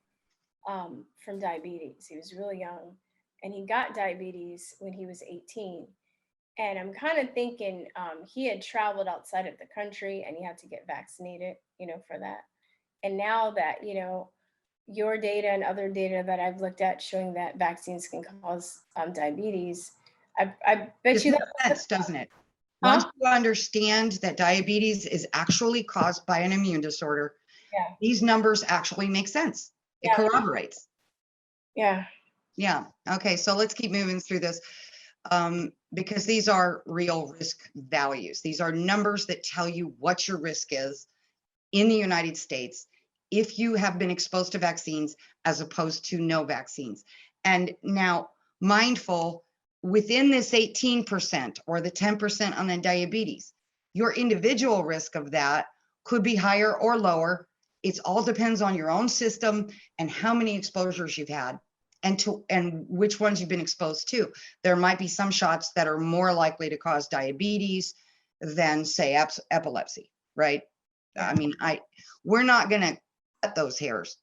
from diabetes. He was really young and he got diabetes when he was 18. And I'm kind of thinking he had traveled outside of the country and he had to get vaccinated, you know, for that. And now that, you know, your data and other data that I've looked at showing that vaccines can cause diabetes, I bet you that makes sense, doesn't it? Once you understand that diabetes is actually caused by an immune disorder, these numbers actually make sense. It corroborates. Yeah. Yeah. Okay. So let's keep moving through this because these are real risk values. These are numbers that tell you what your risk is in the United States if you have been exposed to vaccines as opposed to no vaccines. And now, mindful, within this 18% or the 10% on the diabetes, your individual risk of that could be higher or lower. It all depends on your own system and how many exposures you've had and which ones you've been exposed to. There might be some shots that are more likely to cause diabetes than, say, epilepsy, right? I mean, we're not going to cut those hairs.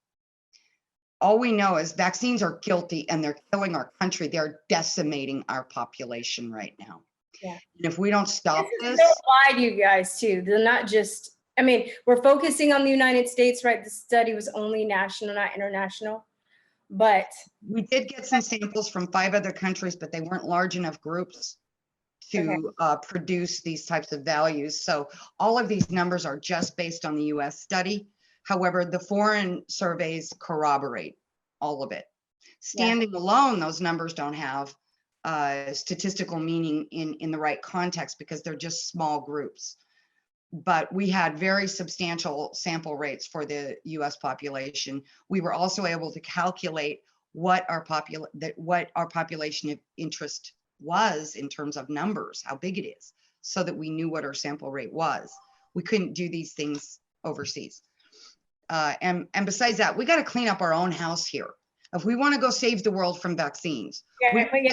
All we know is vaccines are guilty and they're killing our country. They're decimating our population right now. Yeah. And if we don't stop this, they'll lie to you guys too. They're not just, I mean, we're focusing on the United States, right? The study was only national, not international. But we did get some samples from 5 other countries, but they weren't large enough groups to produce these types of values. So all of these numbers are just based on the US study. However, the foreign surveys corroborate all of it. Standing alone, those numbers don't have statistical meaning in the right context because they're just small groups. But we had very substantial sample rates for the US population. We were also able to calculate what our population of interest was in terms of numbers, how big it is, so that we knew what our sample rate was. We couldn't do these things overseas. And besides that, we got to clean up our own house here. If we want to go save the world from vaccines. Exactly.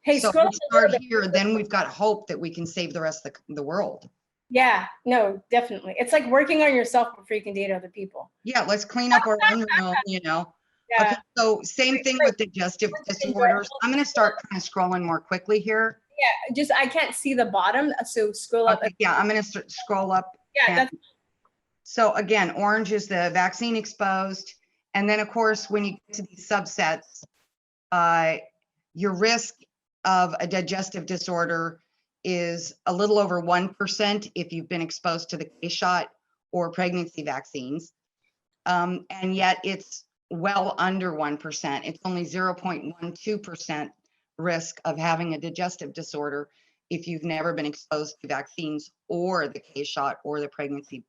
Hey, so scroll we start here, then we've got hope that we can save the rest of the world. Yeah, no, definitely. It's like working on yourself before you can date other people. Yeah, let's clean up our own realm, you know. Yeah. Okay, so same thing with digestive disorders. I'm going to start kind of scrolling more quickly here. Yeah, just I can't see the bottom, so scroll up. Okay, yeah, I'm going to scroll up. Yeah, that's. So again, orange is the vaccine exposed. And then of course, when you get to these subsets, your risk of a digestive disorder is a little over 1% if you've been exposed to the K-shot or pregnancy vaccines. And yet it's well under 1%. It's only 0.12% risk of having a digestive disorder if you've never been exposed to vaccines or the K-shot or the pregnancy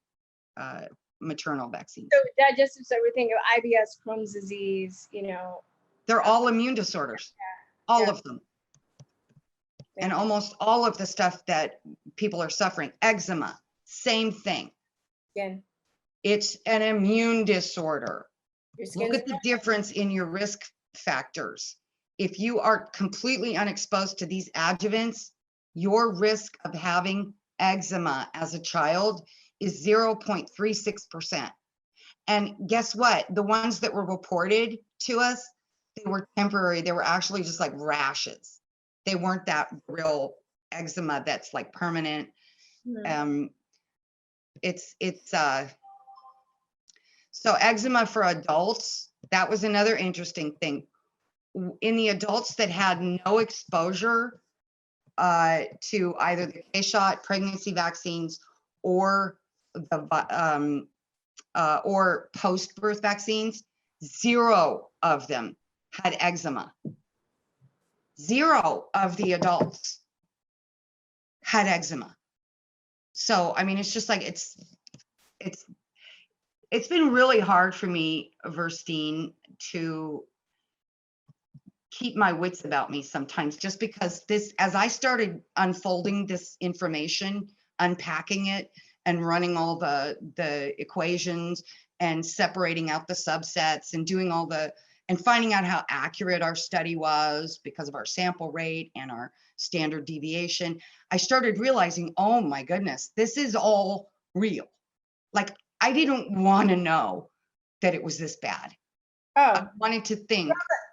maternal vaccine. So digestive, so we think of IBS, Crohn's disease, you know. They're all immune disorders, all of them. And almost all of the stuff that people are suffering, eczema, same thing. Skin. It's an immune disorder. Look at the difference in your risk factors. If you are completely unexposed to these adjuvants, your risk of having eczema as a child is 0.36%. And guess what? The ones that were reported to us, they were temporary. They were actually just like rashes. They weren't that real eczema that's like permanent. So eczema for adults, that was another interesting thing. In the adults that had no exposure to either the K-shot, pregnancy vaccines, or the or post-birth vaccines, 0 of them had eczema. 0 of the adults had eczema. So I mean, it's just like it's been really hard for me, Verstine, to keep my wits about me sometimes, just because as I started unfolding this information, unpacking it and running all the equations and separating out the subsets and doing and finding out how accurate our study was because of our sample rate and our standard deviation, I started realizing, oh my goodness, this is all real. Like, I didn't want to know that it was this bad. Oh. I wanted to think.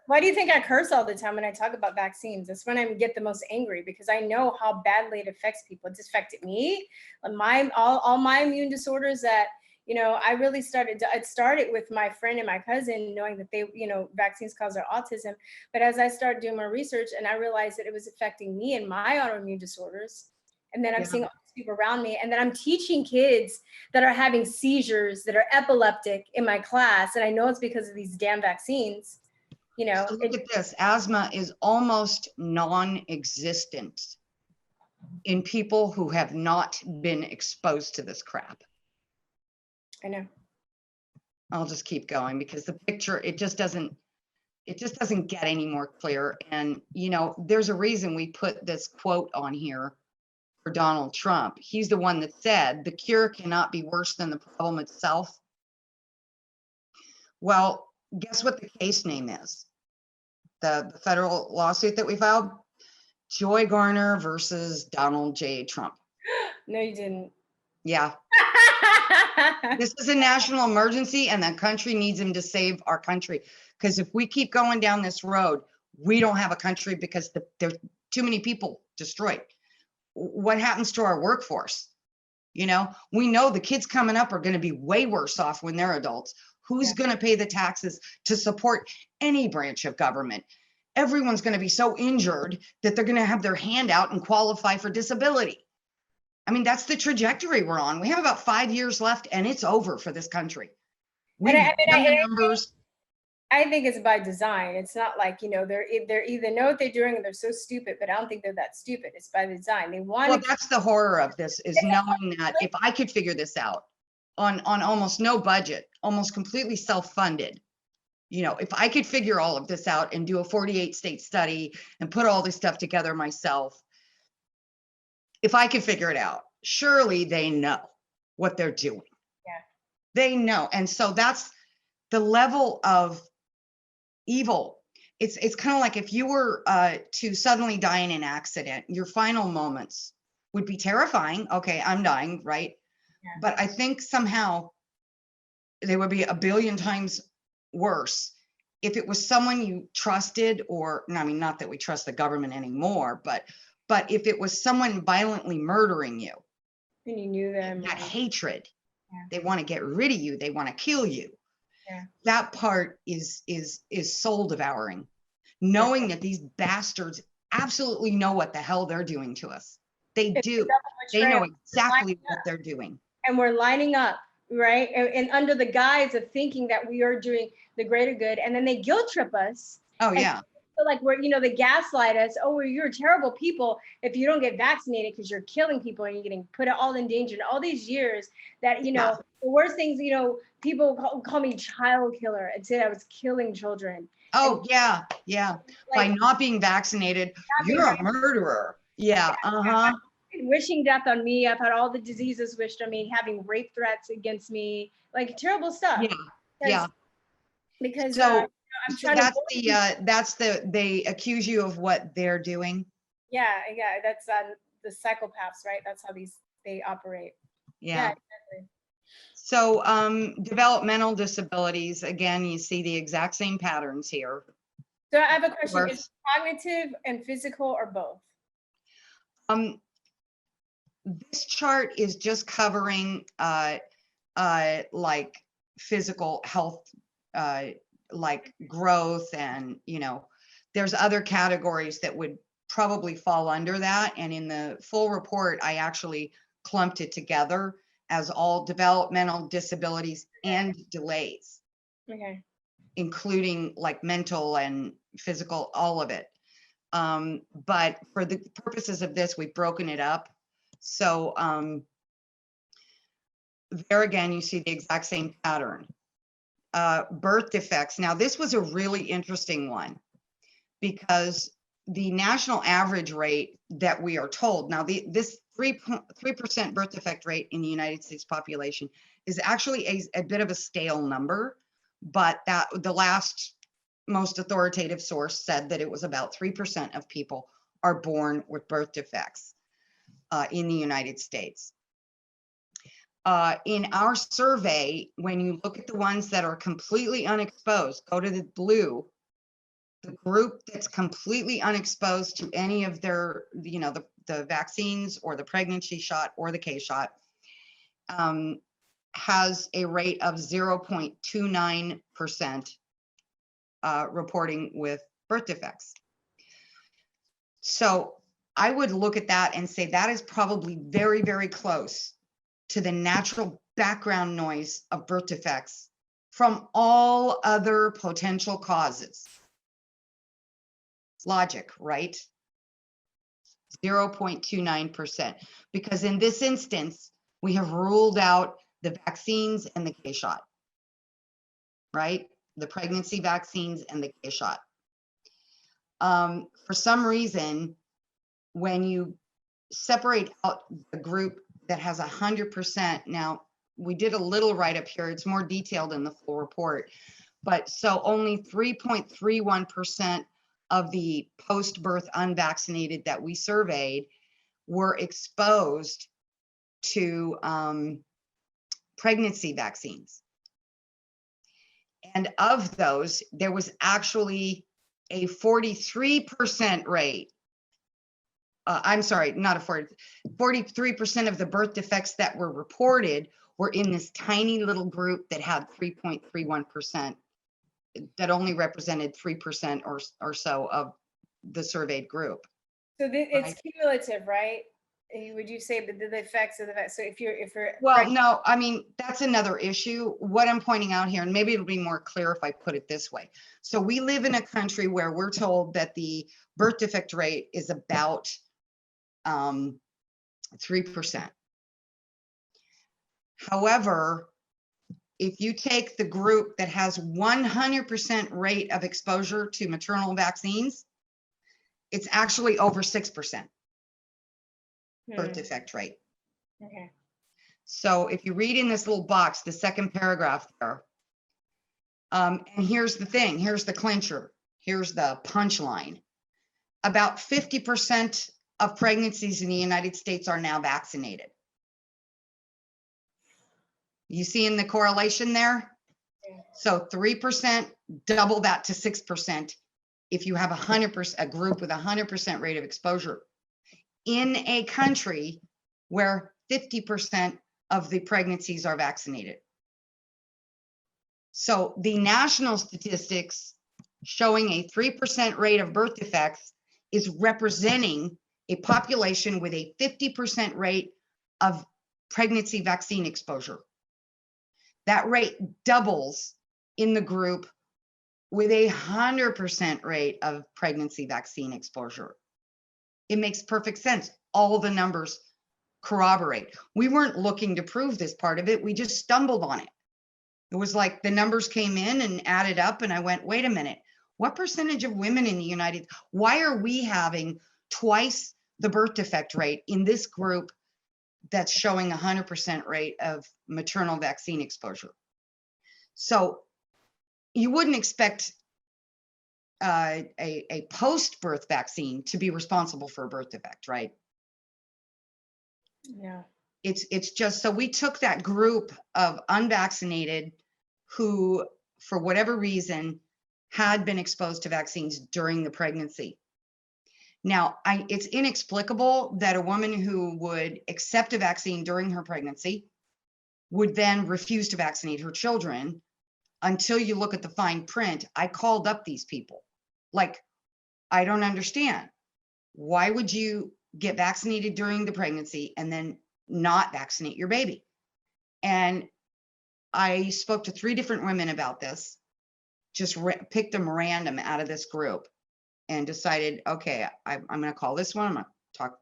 Why do you think I curse all the time when I talk about vaccines? That's when I get the most angry, because I know how badly it affects people. It's affected me, all my immune disorders that, you know, I really it started with my friend and my cousin knowing that they, you know, vaccines cause their autism. But as I started doing my research and I realized that it was affecting me and my autoimmune disorders, and then I'm seeing all these people around me, and then I'm teaching kids that are having seizures, that are epileptic in my class, and I know it's because of these damn vaccines. You know, so look at this. Asthma is almost non-existent in people who have not been exposed to this crap. I know. I'll just keep going because the picture, it just doesn't get any more clear. And, you know, there's a reason we put this quote on here for Donald Trump. He's the one that said the cure cannot be worse than the problem itself. Well, guess what the case name is? The federal lawsuit that we filed? Joy Garner versus Donald J. Trump. No, you didn't. Yeah. This is a national emergency and the country needs him to save our country. Because if we keep going down this road, we don't have a country because there's too many people destroyed. What happens to our workforce? You know, we know the kids coming up are going to be way worse off when they're adults. Who's going to pay the taxes to support any branch of government? Everyone's going to be so injured that they're going to have their hand out and qualify for disability. I mean, that's the trajectory we're on. We have about 5 years left and it's over for this country. I think it's by design. It's not like, you know, they're either know what they're doing or they're so stupid, but I don't think they're that stupid. It's by design. They want. Well, that's the horror of this, is knowing that if I could figure this out on almost no budget, almost completely self-funded, you know, if I could figure all of this out and do a 48 state study and put all this stuff together myself, if I could figure it out, surely they know what they're doing. Yeah. They know. And so that's the level of evil. It's kind of like if you were to suddenly die in an accident, your final moments would be terrifying. Okay, I'm dying, right? Yeah. But I think somehow they would be a billion times worse if it was someone you trusted, or I mean, not that we trust the government anymore, but if it was someone violently murdering you, and you knew them, that hatred, they want to get rid of you, they want to kill you. Yeah. That part is soul devouring, knowing that these bastards absolutely know what the hell they're doing to us. They do. They know exactly what they're doing. And we're lining up, right? And under the guise of thinking that we are doing the greater good, and then they guilt trip us. Oh yeah. Like we're, you know, they gaslight us. Oh, well, you're terrible people if you don't get vaccinated because you're killing people and you're getting put all in danger. And all these years that, you know, the worst things, you know, people call me child killer and say I was killing children. Oh, and, yeah. Yeah. Like, by not being vaccinated, you're a murderer. Yeah. Uh-huh. Wishing death on me. I've had all the diseases wished on me, having rape threats against me, like terrible stuff. Yeah. Yeah. Because so, that's they accuse you of what they're doing. Yeah, that's the psychopaths, right? That's how they operate. Yeah, exactly. So developmental disabilities, again, you see the exact same patterns here. So I have a question: is it cognitive and physical, or both? This chart is just covering like physical health, like growth, and you know, there's other categories that would probably fall under that. And in the full report, I actually clumped it together as all developmental disabilities and delays. Okay. Including like mental and physical, all of it. But for the purposes of this, we've broken it up. So there again, you see the exact same pattern. Birth defects. Now, this was a really interesting one because the national average rate that we are told, now this 3% birth defect rate in the United States population is actually a bit of a stale number, but that the last most authoritative source said that it was about 3% of people are born with birth defects in the United States. In our survey, when you look at the ones that are completely unexposed, go to the blue, the group that's completely unexposed to any of their, you know, the vaccines or the pregnancy shot or the K shot, has a rate of 0.29% reporting with birth defects. So I would look at that and say that is probably very, very close to the natural background noise of birth defects from all other potential causes. Logic, right? 0.29%, because in this instance, we have ruled out the vaccines and the K shot, right? The pregnancy vaccines and the K shot. For some reason, when you separate out the group that has 100%, now we did a little write up here, it's more detailed in the full report, But so only 3.31% of the post-birth unvaccinated that we surveyed were exposed to pregnancy vaccines. And of those, there was actually a 43% rate. I'm sorry, not a 43% of the birth defects that were reported were in this tiny little group that had 3.31%, that only represented 3% or so of the surveyed group. So it's cumulative, right? Would you say the effects of the vaccine? So if you're well, no, I mean, that's another issue. What I'm pointing out here, and maybe it'll be more clear if I put it this way. So we live in a country where we're told that the birth defect rate is about 3%. However, if you take the group that has 100% rate of exposure to maternal vaccines, it's actually over 6% birth defect rate. Okay. So if you read in this little box, the second paragraph there, and here's the thing, here's the clincher, here's the punchline. About 50% of pregnancies in the United States are now vaccinated. You see in the correlation there? So 3%, double that to 6% if you have a group with 100% rate of exposure in a country where 50% of the pregnancies are vaccinated. So the national statistics showing a 3% rate of birth defects is representing a population with a 50% rate of pregnancy vaccine exposure. That rate doubles in the group with a 100% rate of pregnancy vaccine exposure. It makes perfect sense. All the numbers corroborate. We weren't looking to prove this part of it. We just stumbled on it. It was like the numbers came in and added up, and I went, wait a minute, what percentage of women in the why are we having twice the birth defect rate in this group that's showing 100% rate of maternal vaccine exposure? So you wouldn't expect a post-birth vaccine to be responsible for a birth defect, right? Yeah. It's just, so we took that group of unvaccinated who, for whatever reason, had been exposed to vaccines during the pregnancy. Now, it's inexplicable that a woman who would accept a vaccine during her pregnancy would then refuse to vaccinate her children until you look at the fine print. I called up these people. Like, I don't understand. Why would you get vaccinated during the pregnancy and then not vaccinate your baby? And I spoke to 3 different women about this, just picked them random out of this group and decided, okay, I'm going to call this one. I'm going to talk.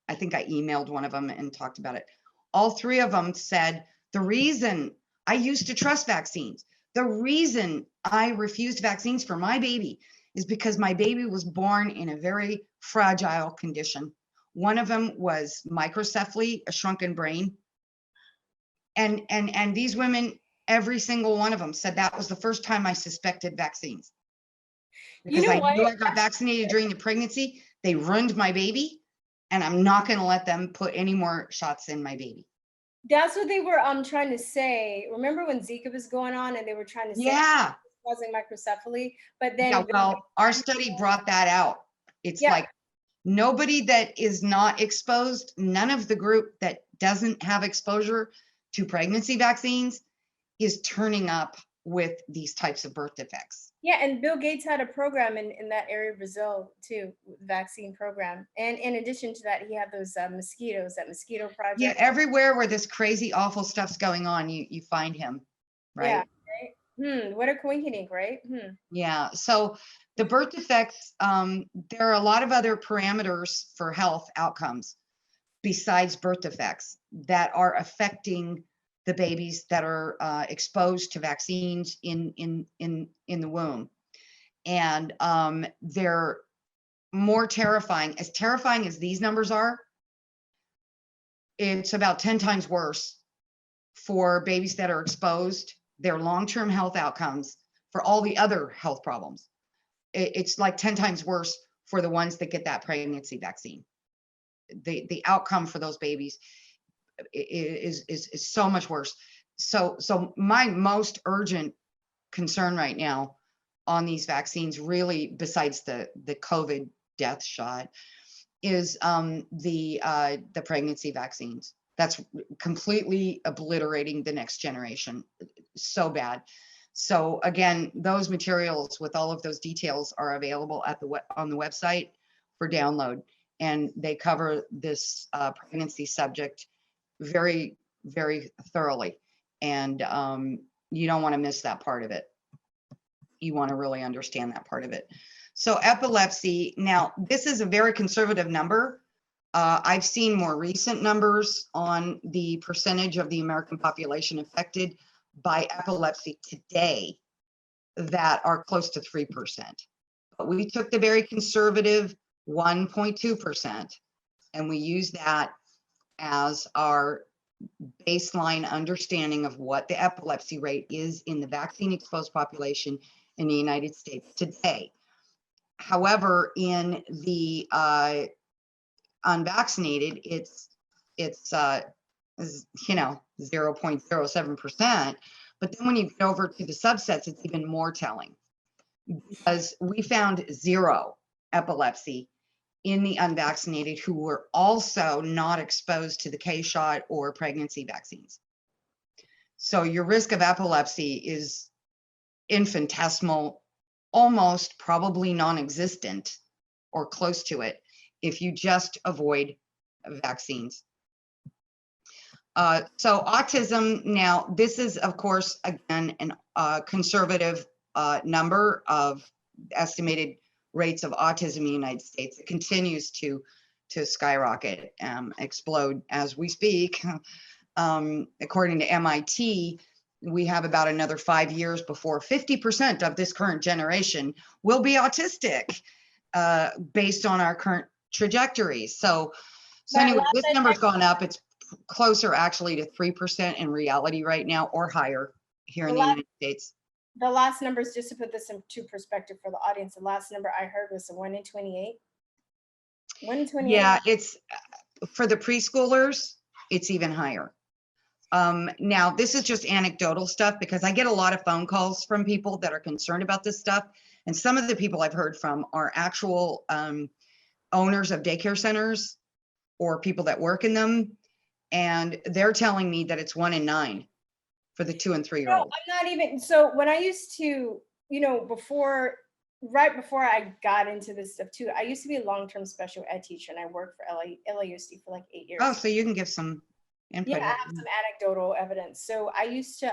I think I emailed one of them and talked about it. All 3 of them said, the reason I used to trust vaccines, the reason I refused vaccines for my baby is because my baby was born in a very fragile condition. One of them was microcephaly, a shrunken brain. And these women, every single one of them said that was the first time I suspected vaccines. Because I knew I got vaccinated during the pregnancy, they ruined my baby, and I'm not going to let them put any more shots in my baby. That's what they were trying to say. Remember when Zika was going on and they were trying to say it wasn't microcephaly, but then our study brought that out. It's like nobody that is not exposed, none of the group that doesn't have exposure to pregnancy vaccines is turning up with these types of birth defects. Yeah, and Bill Gates had a program in that area of Brazil too, vaccine program. And in addition to that, he had those mosquitoes, that mosquito project. Yeah, everywhere where this crazy, awful stuff's going on, you find him, right? Yeah, right? What a coincidence, right? Yeah, so the birth defects, there are a lot of other parameters for health outcomes besides birth defects that are affecting the babies that are exposed to vaccines in the womb. And they're more terrifying. As terrifying as these numbers are, it's about 10 times worse for babies that are exposed, their long-term health outcomes for all the other health problems. It's like 10 times worse for the ones that get that pregnancy vaccine. The outcome for those babies is so much worse. So my most urgent concern right now on these vaccines, really, besides the COVID death shot, is the pregnancy vaccines. That's completely obliterating the next generation. So bad. So again, those materials with all of those details are available at on the website for download, and they cover this pregnancy subject very, very thoroughly. And you don't want to miss that part of it. You want to really understand that part of it. So epilepsy, now this is a very conservative number. I've seen more recent numbers on the percentage of the American population affected by epilepsy today that are close to 3%. But we took the very conservative 1.2%, and we used that as our baseline understanding of what the epilepsy rate is in the vaccine exposed population in the United States today. However, in the unvaccinated, it's 0.07%. But then when you get over to the subsets, it's even more telling, because we found 0 epilepsy in the unvaccinated who were also not exposed to the K-shot or pregnancy vaccines. So your risk of epilepsy is infinitesimal, almost probably non-existent or close to it, if you just avoid vaccines. So autism, now this is of course, again, a conservative number of estimated rates of autism in the United States. It continues to skyrocket, explode as we speak. According to MIT, we have about another 5 years before 50% of this current generation will be autistic, based on our current trajectory. So anyway, this number's gone up. It's closer actually to 3% in reality right now, or higher here in the United States. The last numbers, just to put this into perspective for the audience, the last number I heard was 1 in 28. 1 in 28. Yeah, it's for the preschoolers, it's even higher. Now, this is just anecdotal stuff, because I get a lot of phone calls from people that are concerned about this stuff. And some of the people I've heard from are actual owners of daycare centers or people that work in them. And they're telling me that it's 1 in 9 for the 2 and 3 year olds. I'm not even, so when I used to, right before I got into this stuff too, I used to be a long-term special ed teacher, and I worked for LAUSD for like 8 years. Oh, so you can give some input. Yeah, I have some anecdotal evidence. So I used to,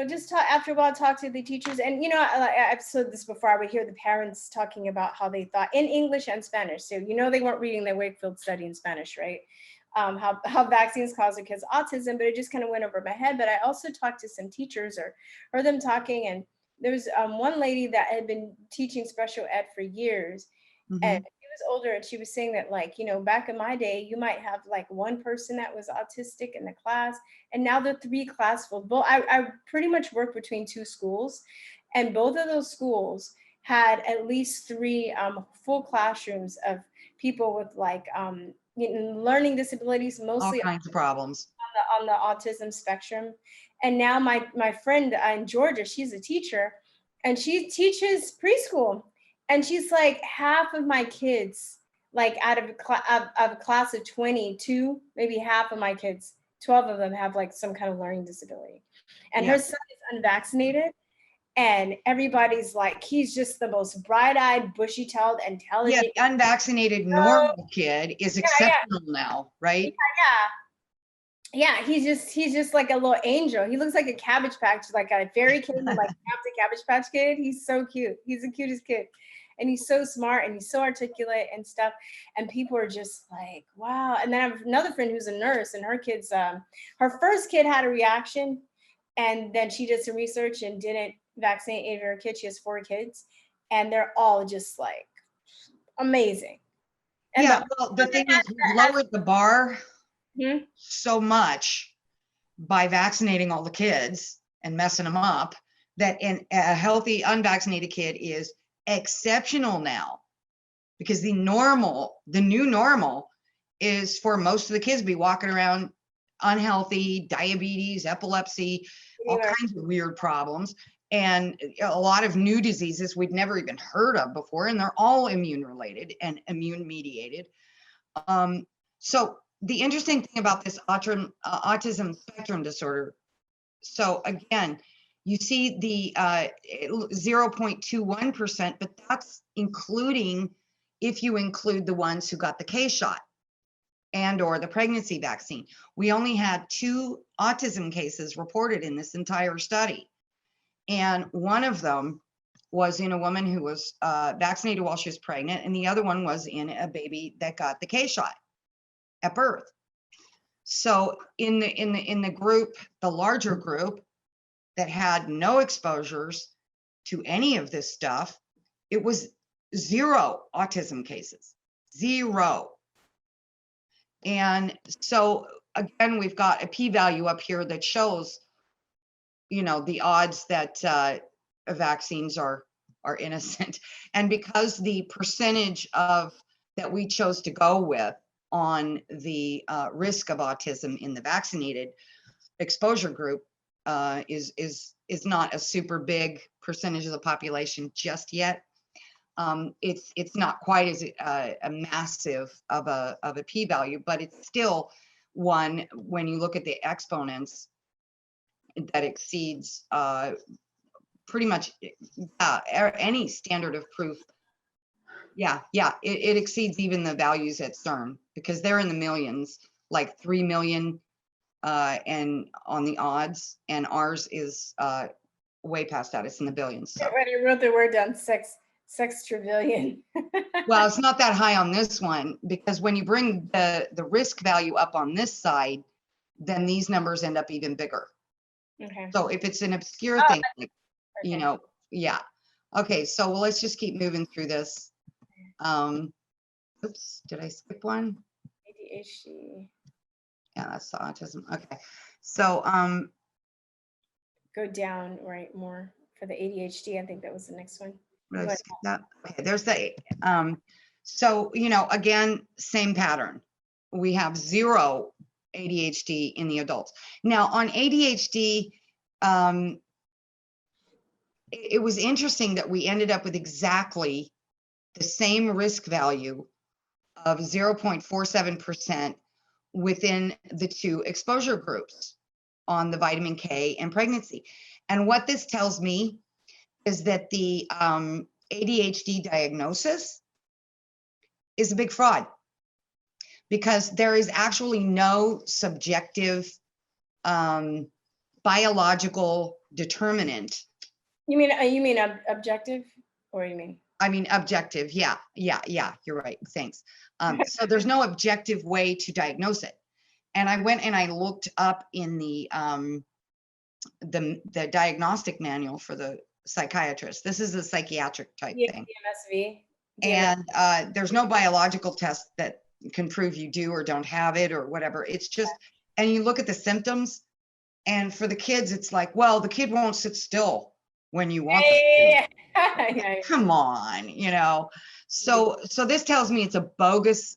just talk, after a while, talk to the teachers. And, I've said this before, I would hear the parents talking about how they thought in English and Spanish. So, they weren't reading their Wakefield study in Spanish, right? How vaccines cause their kids autism, but it just kind of went over my head. But I also talked to some teachers or heard them talking. And there was one lady that had been teaching special ed for years. Mm-hmm. And she was older, and she was saying that, back in my day, you might have like one person that was autistic in the class, and now they're 3 class full. Well, I pretty much worked between 2 schools, and both of those schools had at least 3 full classrooms of people with learning disabilities, mostly all kinds of problems on the autism spectrum. And now my friend in Georgia, she's a teacher, and she teaches preschool. And she's like, half of my kids, like out of a class of 22, maybe half of my kids, 12 of them have like some kind of learning disability. And her son is unvaccinated. And everybody's like, he's just the most bright-eyed, bushy-tailed, intelligent. Yeah, the unvaccinated normal kid is exceptional now, right? Yeah, he's just like a little angel. He looks like a Cabbage Patch, like a fairy kid, like Captain Cabbage Patch Kid. He's so cute. He's the cutest kid. And he's so smart, and he's so articulate and stuff. And people are just like, wow. And then I have another friend who's a nurse, and her kids, her first kid had a reaction, and then she did some research and didn't vaccinate her kids. She has 4 kids, and they're all just like amazing. And the thing is, we lowered the bar so much by vaccinating all the kids, and messing them up, that a healthy unvaccinated kid is exceptional now, because the new normal is for most of the kids to be walking around unhealthy, diabetes, epilepsy, all kinds of weird problems, and a lot of new diseases we'd never even heard of before, and they're all immune related and immune mediated. So the interesting thing about this autism spectrum disorder, so again, you see the 0.21%, but that's including, if you include the ones who got the K shot and or the pregnancy vaccine. We only had 2 autism cases reported in this entire study. And one of them was in a woman who was vaccinated while she was pregnant, and the other one was in a baby that got the K shot at birth. So in the group, the larger group that had no exposures to any of this stuff, it was 0 autism cases, 0. And so again, we've got a p-value up here that shows, you know, the odds that vaccines are innocent. And because the percentage of that we chose to go with on the risk of autism in the vaccinated exposure group is not a super big percentage of the population just yet. It's not quite as a massive of a p-value, but it's still one, when you look at the exponents, that exceeds pretty much any standard of proof. It exceeds even the values at CERN, because they're in the millions, like 3 million and on the odds, and ours is way past that. It's in the billions. So. When I wrote the word down, 6 trillion. Well, it's not that high on this one, because when you bring the risk value up on this side, then these numbers end up even bigger. Okay. So if it's an obscure thing, like, you know, yeah. Okay, so well, let's just keep moving through this. Oops, did I skip one? ADHD. Yeah, that's the autism. Okay, so go down more for the ADHD. I think that was the next one. Did I skip that? Okay, there's the so you know, again, same pattern. We have 0 ADHD in the adults. Now on ADHD, it was interesting that we ended up with exactly the same risk value of 0.47% within the 2 exposure groups on the vitamin K and pregnancy. And what this tells me is that the ADHD diagnosis is a big fraud, because there is actually no subjective biological determinant. You mean objective, or you mean? I mean objective. Yeah, you're right. Thanks. So there's no objective way to diagnose it. And I went and I looked up in the diagnostic manual for the psychiatrist. This is a psychiatric type thing. DMSV. And there's no biological test that can prove you do or don't have it or whatever. It's just, and you look at the symptoms, and for the kids, it's like, well, the kid won't sit still when you want them to. Come on, you know. So this tells me it's a bogus,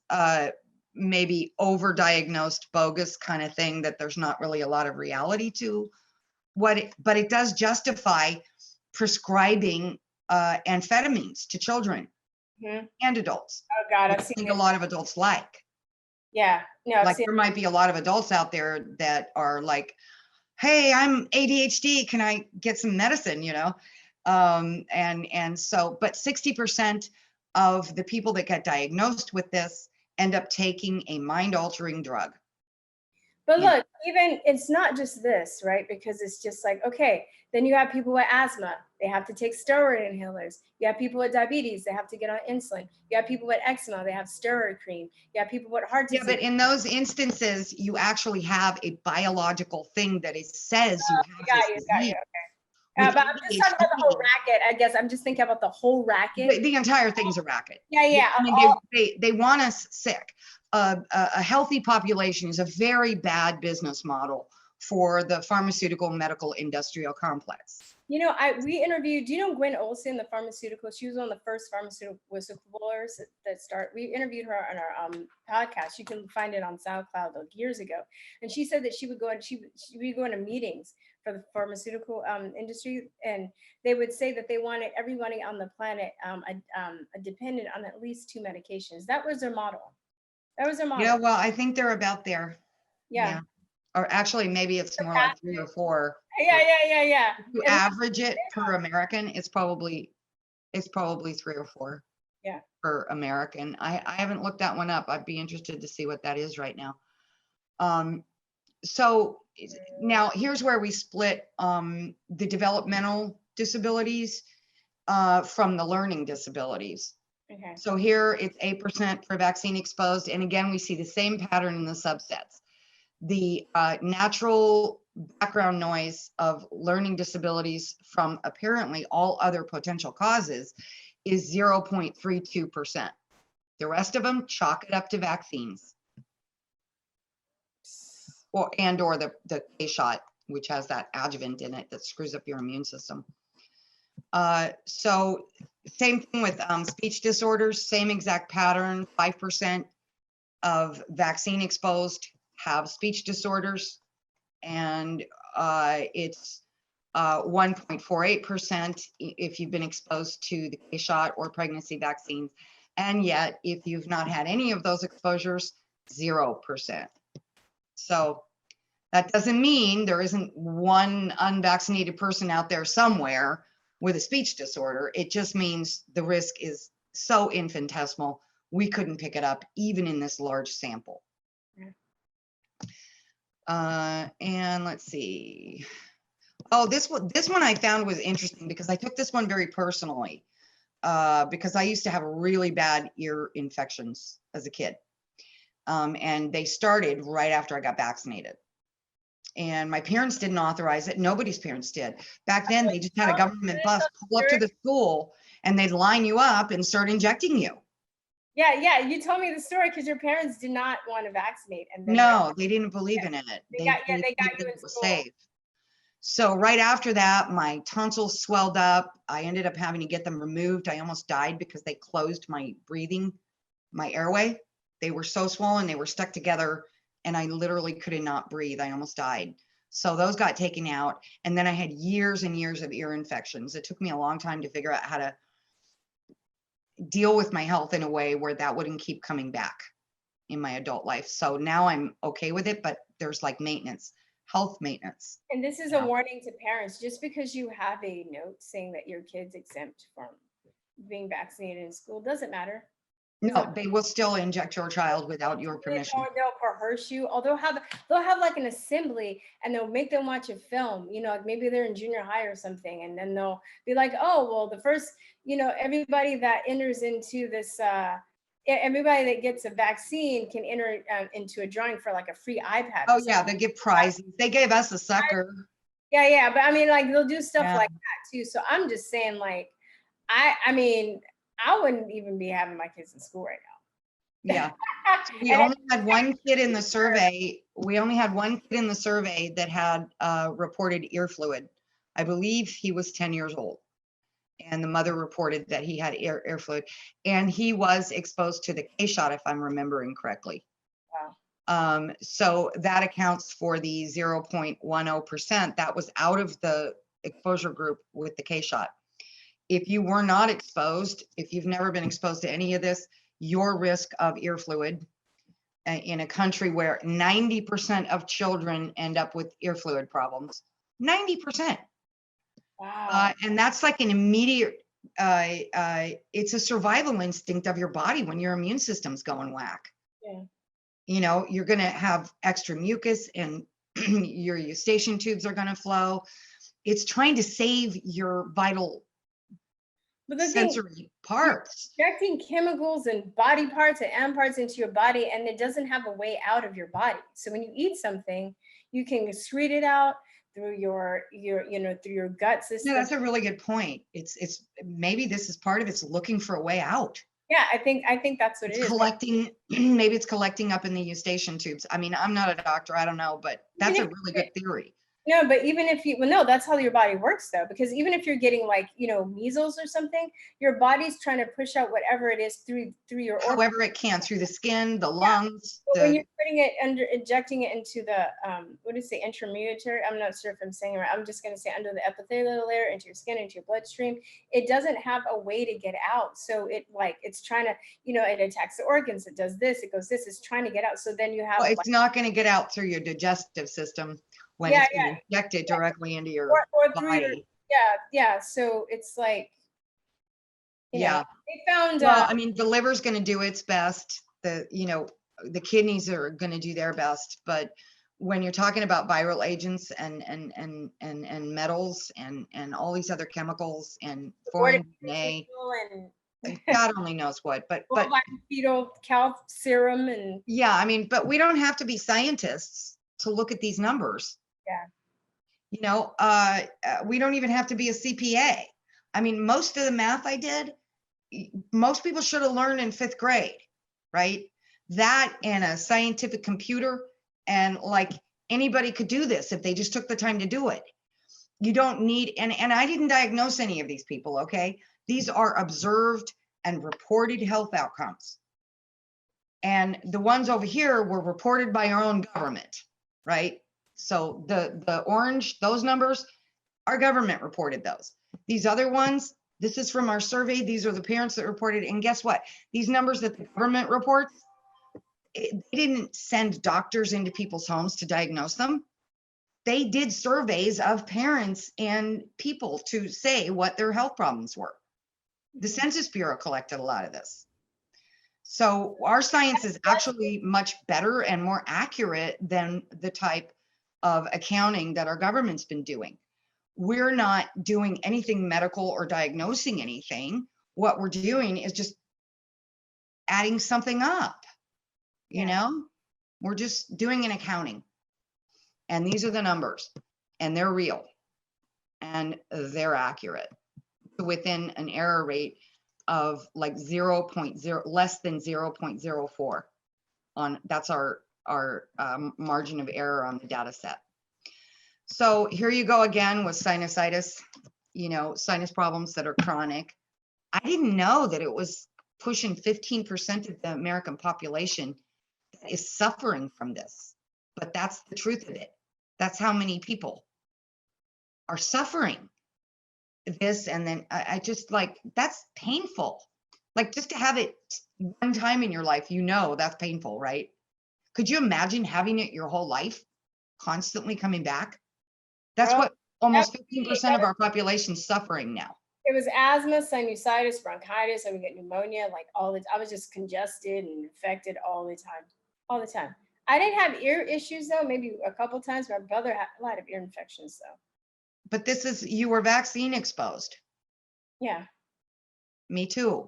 maybe overdiagnosed bogus kind of thing, that there's not really a lot of reality to but it does justify prescribing amphetamines to children and adults. Oh God, I think a lot of adults like. Yeah, no, like there might be a lot of adults out there that are like, hey, I'm ADHD, can I get some medicine, you know? And so, but 60% of the people that get diagnosed with this end up taking a mind-altering drug. But look, even it's not just this, right? Because it's just like, okay, then you have people with asthma, they have to take steroid inhalers. You have people with diabetes, they have to get on insulin. You have people with eczema, they have steroid cream. You have people with heart disease. Yeah, but in those instances, you actually have a biological thing that it says you have this disease. Okay. But I'm just talking about the whole racket. I guess I'm just thinking about the whole racket. The entire thing's a racket. Yeah. I mean, they want us sick. A healthy population is a very bad business model for the pharmaceutical medical industrial complex. You know, we interviewed, do you know Gwen Olson, the pharmaceutical? She was one of the first pharmaceutical whistleblowers that we interviewed her on our podcast. You can find it on SoundCloud like years ago. And she said that she would go and she would go into meetings for the pharmaceutical industry, and they would say that they wanted everybody on the planet dependent on at least 2 medications. That was their model. That was their model. Yeah, well, I think they're about there. Yeah. Or actually, maybe it's more like 3 or 4. Yeah. If you average it per American, it's probably 3 or 4. Yeah. Per American. I haven't looked that one up. I'd be interested to see what that is right now. So now here's where we split the developmental disabilities from the learning disabilities. Okay. So here it's 8% for vaccine exposed. And again, we see the same pattern in the subsets. The natural background noise of learning disabilities from apparently all other potential causes is 0.32%. The rest of them chalk it up to vaccines or the K shot, which has that adjuvant in it that screws up your immune system. So same thing with speech disorders, same exact pattern. 5% of vaccine exposed have speech disorders, and it's 1.48% if you've been exposed to the K shot or pregnancy vaccines. And yet, if you've not had any of those exposures, 0%. So that doesn't mean there isn't one unvaccinated person out there somewhere with a speech disorder. It just means the risk is so infinitesimal, we couldn't pick it up even in this large sample. And let's see. Oh, this one I found was interesting because I took this one very personally because I used to have really bad ear infections as a kid. And they started right after I got vaccinated. And my parents didn't authorize it. Nobody's parents did. Back then, they just had a government bus pull up to the school and they'd line you up and start injecting you. Yeah. You told me the story because your parents did not want to vaccinate. And then no, they didn't believe in it. They got you in was school. safe. So right after that, my tonsils swelled up. I ended up having to get them removed. I almost died because they closed my breathing, my airway. They were so swollen, they were stuck together, and I literally could not breathe. I almost died. So those got taken out. And then I had years and years of ear infections. It took me a long time to figure out how to deal with my health in a way where that wouldn't keep coming back in my adult life. So now I'm okay with it, but there's like maintenance, health maintenance. And this is a warning to parents. Just because you have a note saying that your kid's exempt from being vaccinated in school doesn't matter. No, they will still inject your child without your permission. Or they'll coerce you. Or they'll have like an assembly and they'll make them watch a film. You know, like maybe they're in junior high or something, and then they'll be like, "Oh, well, the first, everybody that enters into this, everybody that gets a vaccine can enter into a drawing for like a free iPad." Oh yeah, they give prizes. They gave us a sucker. Yeah, but I mean, like they'll do stuff like that too. So I'm just saying, like, I mean. I wouldn't even be having my kids in school right now. Yeah. We only had one kid in the survey. We only had one kid in the survey that had reported ear fluid. I believe he was 10 years old. And the mother reported that he had ear fluid. And he was exposed to the K shot, if I'm remembering correctly. Wow. So that accounts for the 0.10%. That was out of the exposure group with the K shot. If you were not exposed, if you've never been exposed to any of this, your risk of ear fluid in a country where 90% of children end up with ear fluid problems, 90%. Wow. And that's like an immediate, it's a survival instinct of your body when your immune system's going whack. Yeah. You're going to have extra mucus and your eustachian tubes are going to flow. It's trying to save your vital sensory parts. Injecting chemicals and body parts and animal parts into your body, and it doesn't have a way out of your body. So when you eat something, you can excrete it out through your through your gut system. Yeah, that's a really good point. It's maybe this is part of it's looking for a way out. Yeah, I think that's what it is. Collecting, maybe it's collecting up in the eustachian tubes. I mean, I'm not a doctor, I don't know, but that's a really good theory. No, but even if you, well, no, that's how your body works though, because even if you're getting like, measles or something, your body's trying to push out whatever it is through your organs. However it can, through the skin, the lungs. But when you're putting it injecting it into the, what do you say, intramucosal, I'm not sure if I'm saying it right. I'm just going to say under the epithelial layer, into your skin, into your bloodstream, it doesn't have a way to get out. So it's trying to, it attacks the organs. It does this, it goes this, it's trying to get out. So then you have. Well, it's not going to get out through your digestive system when it's injected directly into your body. So it's like, they found. Well, I mean, the liver's going to do its best. The kidneys are going to do their best. But when you're talking about viral agents and metals and all these other chemicals and foreign DNA, God only knows what. But fetal calf serum and. Yeah, I mean, but we don't have to be scientists to look at these numbers. Yeah. We don't even have to be a CPA. I mean, most of the math I did, most people should have learned in 5th grade, right? That and a scientific computer, and like anybody could do this if they just took the time to do it. You don't need, and I didn't diagnose any of these people, okay? These are observed and reported health outcomes. And the ones over here were reported by our own government, right? So the orange, those numbers, our government reported those. These other ones, this is from our survey. These are the parents that reported. And guess what? These numbers that the government reports, they didn't send doctors into people's homes to diagnose them. They did surveys of parents and people to say what their health problems were. The Census Bureau collected a lot of this. So our science is actually much better and more accurate than the type of accounting that our government's been doing. We're not doing anything medical or diagnosing anything. What we're doing is just adding something up, we're just doing an accounting. And these are the numbers, and they're real and they're accurate within an error rate of like 0.0, less than 0.04 on, that's our margin of error on the data set. So here you go again with sinusitis, sinus problems that are chronic. I didn't know that it was pushing 15% of the American population that is suffering from this, but that's the truth of it. That's how many people are suffering this. And then I just like, that's painful. Like just to have it one time in your life, that's painful, right? Could you imagine having it your whole life, constantly coming back? That's what almost 15% of our population is suffering now. It was asthma, sinusitis, bronchitis. I would get pneumonia, like I was just congested and infected all the time. I didn't have ear issues though, maybe a couple times. My brother had a lot of ear infections though. But you were vaccine exposed. Yeah. Me too.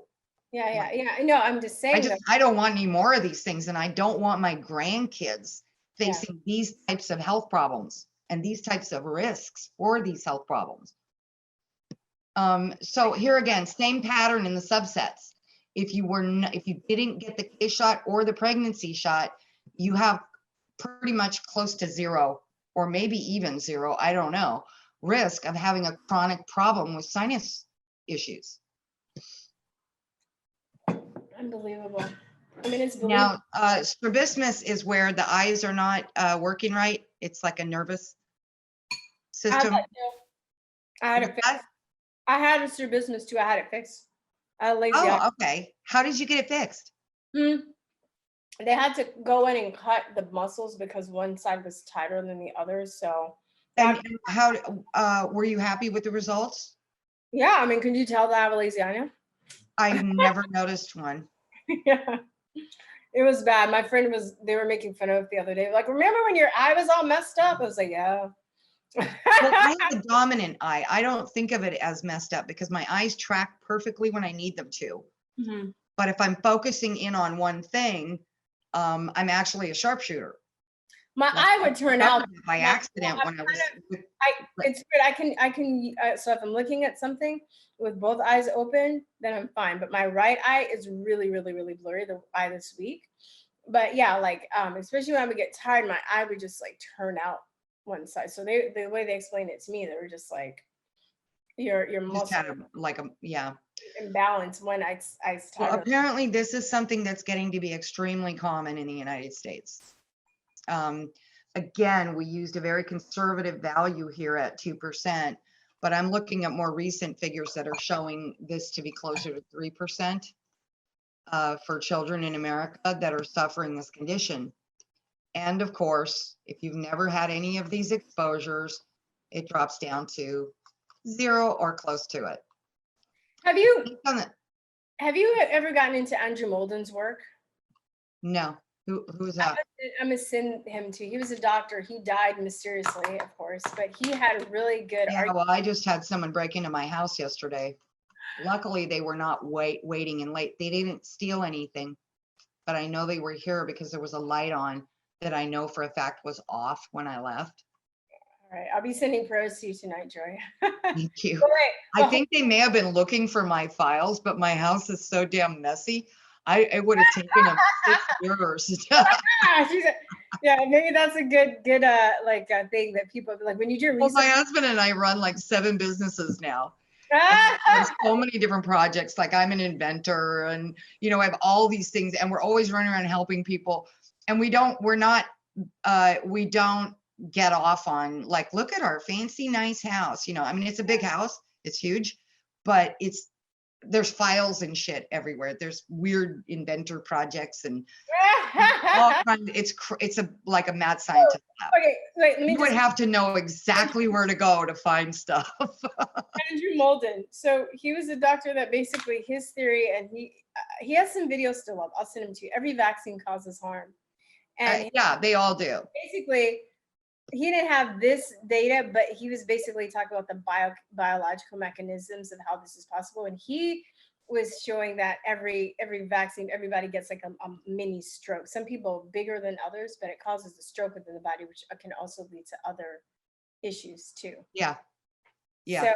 Yeah. No, I'm just saying. I don't want any more of these things, and I don't want my grandkids facing these types of health problems and these types of risks for these health problems. So here again, same pattern in the subsets. If you didn't get the K shot or the pregnancy shot, you have pretty much close to 0, or maybe even 0, I don't know, risk of having a chronic problem with sinus issues. Unbelievable. I mean, it's believable. Now, strabismus is where the eyes are not working right. It's like a nervous system. I had it fixed. I had a strabismus too. I had it fixed. Okay. How did you get it fixed? They had to go in and cut the muscles because one side was tighter than the other. So. And how were you happy with the results? Yeah, I mean, can you tell that I have a lasagna? I never noticed one. Yeah, it was bad. My friend they were making fun of it the other day. Like, remember when your eye was all messed up? I was like, yeah. Well, I have a dominant eye. I don't think of it as messed up because my eyes track perfectly when I need them to. Mm-hmm. But if I'm focusing in on one thing, I'm actually a sharpshooter. My eye would turn out by accident when I was. It's good. I can. So if I'm looking at something with both eyes open, then I'm fine. But my right eye is really, really, really blurry. The eye this week. But yeah, like especially when I would get tired, my eye would just like turn out one side. So the way they explained it to me, they were just like your muscle imbalance when I well, apparently this is something that's getting to be extremely common in the United States. Again, we used a very conservative value here at 2%, but I'm looking at more recent figures that are showing this to be closer to 3% for children in America that are suffering this condition. And of course, if you've never had any of these exposures, it drops down to 0 or close to it. Have you ever gotten into Andrew Molden's work? No. Who's that? I'm gonna send him to. He was a doctor. He died mysteriously, of course, but he had a really good. Yeah, well, I just had someone break into my house yesterday. Luckily, they were not waiting and late. They didn't steal anything, but I know they were here because there was a light on that I know for a fact was off when I left. All right, I'll be sending prayers to you tonight, Joy. Thank you. I think they may have been looking for my files, but my house is so damn messy. It would have taken them 6 years. Yeah, maybe that's a good thing that people like when you do research. Well, my husband and I run like 7 businesses now. There's so many different projects. Like I'm an inventor, and I have all these things, and we're always running around helping people. And we don't get off on like, look at our fancy, nice house. I mean, it's a big house, it's huge, but there's files and shit everywhere. There's weird inventor projects and all kinds. It's like a mad scientist lab. Okay, wait, you would have to know exactly where to go to find stuff. Andrew Molden. So he was a doctor that basically his theory, and he has some videos still up. I'll send them to you. Every vaccine causes harm. And yeah, they all do. Basically, he didn't have this data, but he was basically talking about the biological mechanisms of how this is possible. And he was showing that every vaccine, everybody gets like a mini stroke. Some people bigger than others, but it causes a stroke within the body, which can also lead to other issues too. Yeah. Yeah. So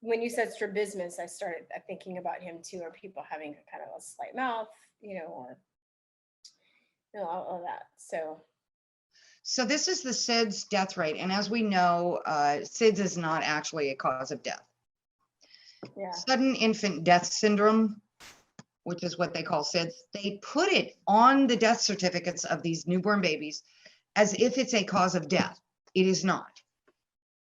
when you said strabismus, I started thinking about him too, or people having kind of a slight mouth, or all of that. So this is the SIDS death rate. And as we know, SIDS is not actually a cause of death. Yeah. Sudden infant death syndrome, which is what they call SIDS, they put it on the death certificates of these newborn babies as if it's a cause of death. It is not.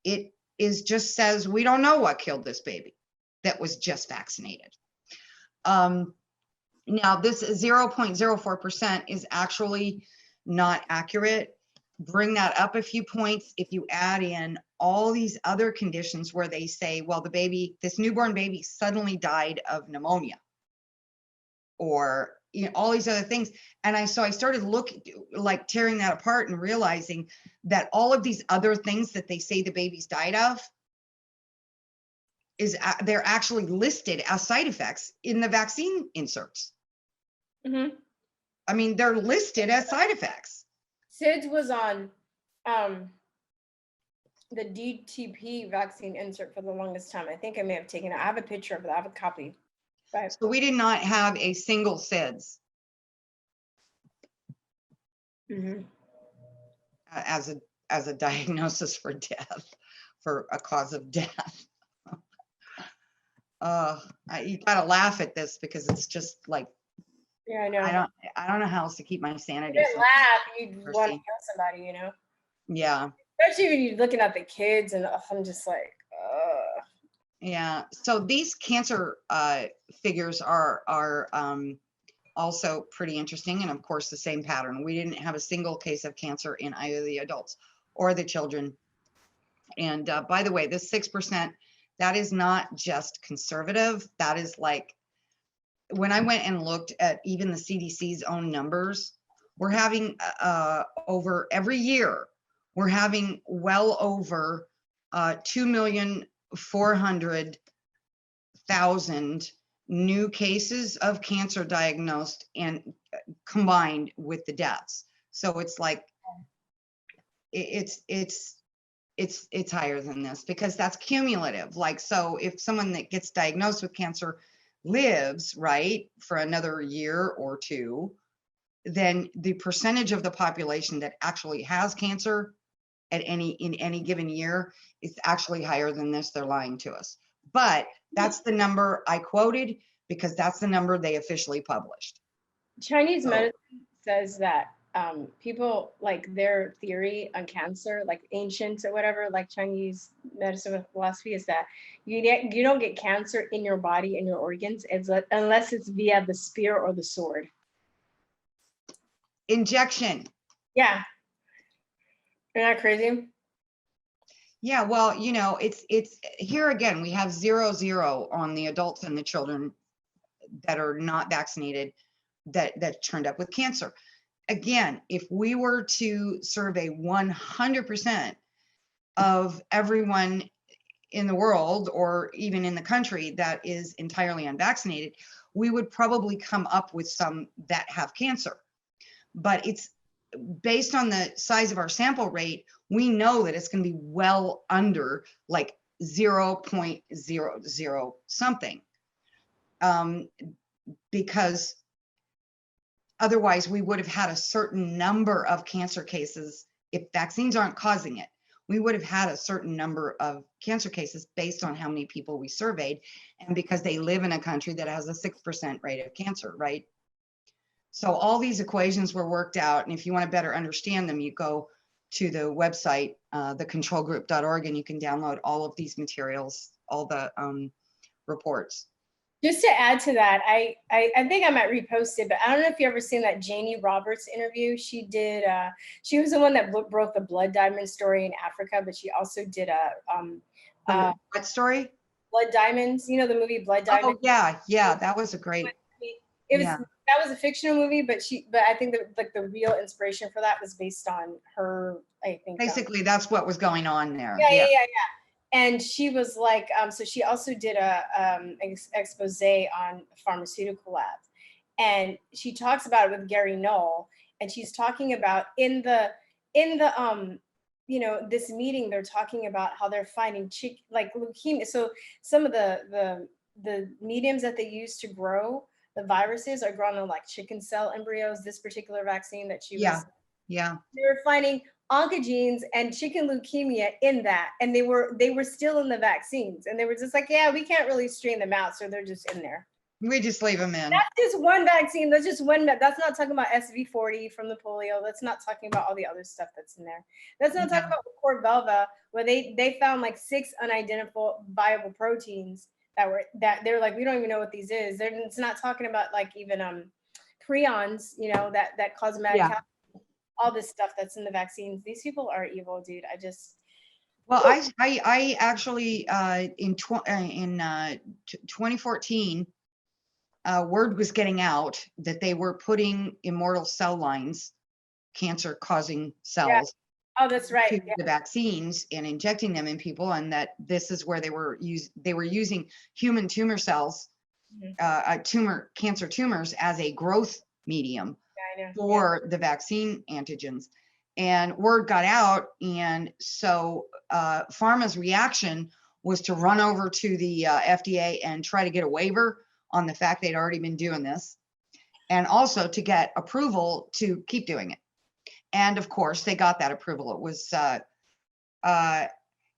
It just says, we don't know what killed this baby that was just vaccinated. Now this 0.04% is actually not accurate. Bring that up a few points if you add in all these other conditions where they say, well, this newborn baby suddenly died of pneumonia, or all these other things. And I started tearing that apart and realizing that all of these other things that they say the babies died of they're actually listed as side effects in the vaccine inserts. Mm-hmm. I mean, they're listed as side effects. SIDS was on the DTP vaccine insert for the longest time. I think I may have taken it. I have a picture of it. I have a copy. But so we did not have a single SIDS as a diagnosis for death, for a cause of death. You gotta laugh at this because it's just like, yeah, I know. I don't know how else to keep my sanity. You didn't laugh. You'd want to kill somebody, Yeah. Especially when you're looking at the kids, and I'm just like, Yeah. So these cancer figures are also pretty interesting, and of course the same pattern. We didn't have a single case of cancer in either the adults or the children. And by the way, this 6%, that is not just conservative. That is like, when I went and looked at even the CDC's own numbers, we're having over every year, we're having well over 2,400,000 new cases of cancer diagnosed and combined with the deaths. So it's like it's higher than this, because that's cumulative. Like, so if someone that gets diagnosed with cancer lives, right, for another year or two, then the percentage of the population that actually has cancer in any given year is actually higher than this. They're lying to us. But that's the number I quoted, because that's the number they officially published. Chinese medicine says that people, like, their theory on cancer, like ancient or whatever, like Chinese medicine philosophy, is that you don't get cancer in your body and your organs unless it's via the spear or the sword. Injection. Yeah. Isn't that crazy? Yeah, well, you know, it's here again, we have 0-0 on the adults and the children that are not vaccinated that turned up with cancer. Again, if we were to survey 100% of everyone in the world, or even in the country, that is entirely unvaccinated, we would probably come up with some that have cancer. But it's based on the size of our sample rate, we know that it's going to be well under like 0.00 something, because otherwise we would have had a certain number of cancer cases. If vaccines aren't causing it, we would have had a certain number of cancer cases based on how many people we surveyed, and because they live in a country that has a 6% rate of cancer, right? So all these equations were worked out, and if you want to better understand them, you go to the website, thecontrolgroup.org, and you can download all of these materials, all the reports. Just to add to that, I think I might repost it, but I don't know if you ever seen that Janie Roberts interview. She did, she was the one that broke the blood diamond story in Africa, but she also did what story? Blood Diamonds. You know the movie Blood Diamonds? Oh yeah, that was a great. It was, that was a fictional movie, but I think that like the real inspiration for that was based on her, I think. Basically, that's what was going on there. Yeah. And she was like, so she also did a expose on pharmaceutical labs, and she talks about it with Gary Knoll, and she's talking about in the you know, this meeting, they're talking about how they're finding like leukemia. So some of the mediums that they use to grow the viruses are grown on like chicken cell embryos. This particular vaccine that she was, they were finding oncogenes and chicken leukemia in that, and they were still in the vaccines, and they were just like, yeah, we can't really strain them out, so they're just in there. We just leave them in. That's just one vaccine. That's just one. That's not talking about SV40 from the polio. That's not talking about all the other stuff that's in there. That's not talking about Corvelva, where they found like 6 unidentifiable proteins that they're like, we don't even know what these is. It's not talking about like even prions, you know, that cause mad cow. All this stuff that's in the vaccines. These people are evil, dude. Well, I actually in 2014, word was getting out that they were putting immortal cell lines, cancer causing cells. Oh, that's right. To the vaccines and injecting them in people, and that this is where they were using human tumor cells, cancer tumors as a growth medium for the vaccine antigens. And word got out, and so pharma's reaction was to run over to the FDA and try to get a waiver on the fact they'd already been doing this, and also to get approval to keep doing it. And of course, they got that approval. It was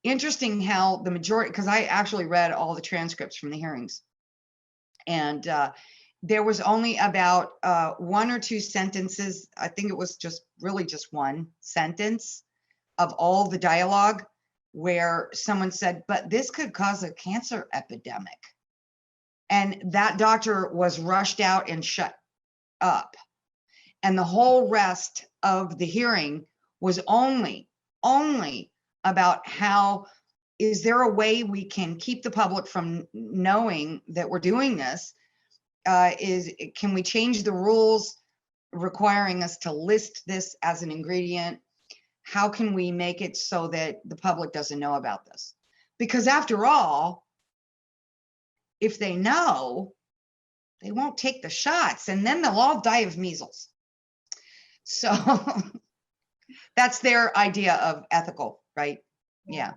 interesting how the majority, because I actually read all the transcripts from the hearings, and there was only about 1 or 2 sentences. I think it was just one sentence of all the dialogue where someone said, but this could cause a cancer epidemic. And that doctor was rushed out and shut up. And the whole rest of the hearing was only about how, is there a way we can keep the public from knowing that we're doing this? Can we change the rules requiring us to list this as an ingredient? How can we make it so that the public doesn't know about this? Because after all, if they know, they won't take the shots, and then they'll all die of measles. So That's their idea of ethical, right? Yeah.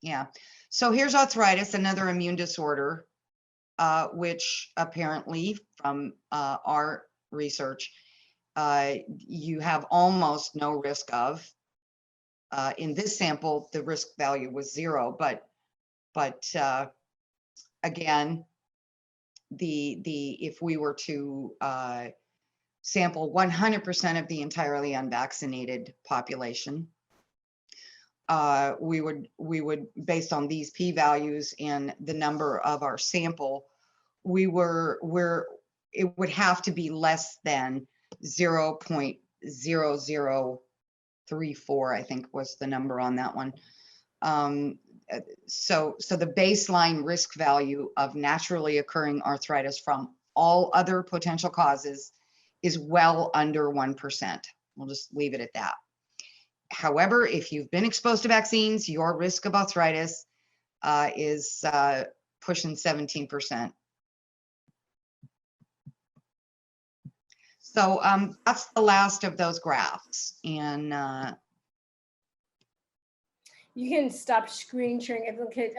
Yeah. So here's arthritis, another immune disorder, which apparently from our research, you have almost no risk of. In this sample, the risk value was 0, but again, if we were to sample 100% of the entirely unvaccinated population, we would, based on these p-values and the number of our sample, it would have to be less than 0.0034, I think was the number on that one. So the baseline risk value of naturally occurring arthritis from all other potential causes is well under 1%. We'll just leave it at that. However, if you've been exposed to vaccines, your risk of arthritis is pushing 17%. So that's the last of those graphs. And you can stop screen sharing. Okay.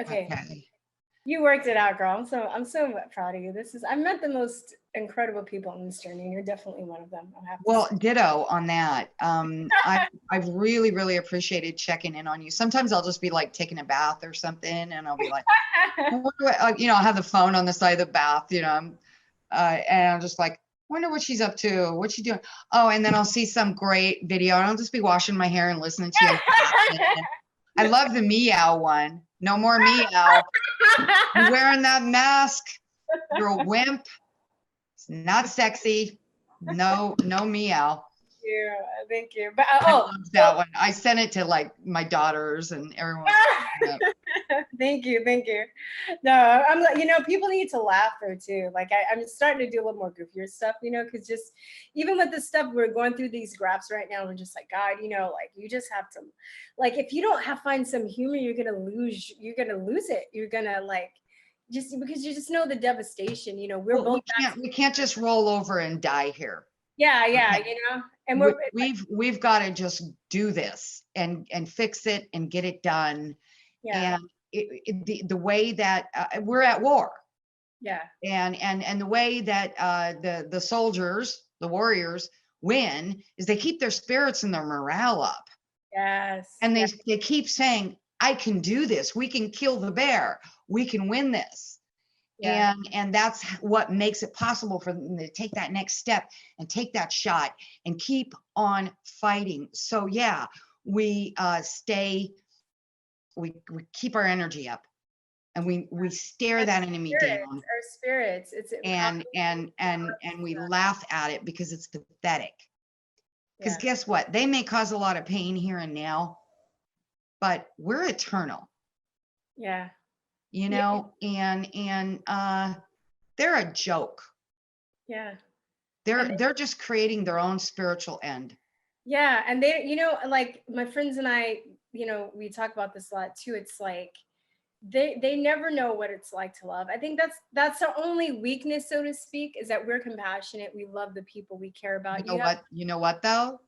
You worked it out, girl. I'm so proud of you. I've met the most incredible people in this journey, and you're definitely one of them. Well, ditto on that. I've really appreciated checking in on you. Sometimes I'll just be like taking a bath or something, and I'll be like, I'll have the phone on the side of the bath, and I'm just like, wonder what she's up to. What's she doing? Oh, and then I'll see some great video, and I'll just be washing my hair and listening to you. I love the meow one. No more meow. You're wearing that mask. You're a wimp. It's not sexy. No meow. Thank you. But I love that one. I sent it to like my daughters and everyone. Thank you. No, I'm like, people need to laugh though too. Like I'm starting to do a little more goofier stuff, because just even with the stuff we're going through these graphs right now, we're just like, God, like you just have to, like if you don't find some humor, you're gonna lose it. You're gonna like just because you just know the devastation. We can't just roll over and die here. Yeah, and we've got to just do this and fix it and get it done. Yeah. And the way that we're at war. Yeah. And the way that the soldiers, the warriors win is they keep their spirits and their morale up. Yes. And they keep saying, I can do this. We can kill the bear. We can win this. Yeah. And that's what makes it possible for them to take that next step and take that shot and keep on fighting. So yeah, we keep our energy up and we stare that enemy down. Our spirits. And we laugh at it because it's pathetic. Because guess what? They may cause a lot of pain here and now, but we're eternal. Yeah. And they're a joke. Yeah. They're just creating their own spiritual end. Yeah. And they, like my friends and I, we talk about this a lot too. It's like, they never know what it's like to love. I think that's our only weakness, so to speak, is that we're compassionate. We love the people we care about. You know what though?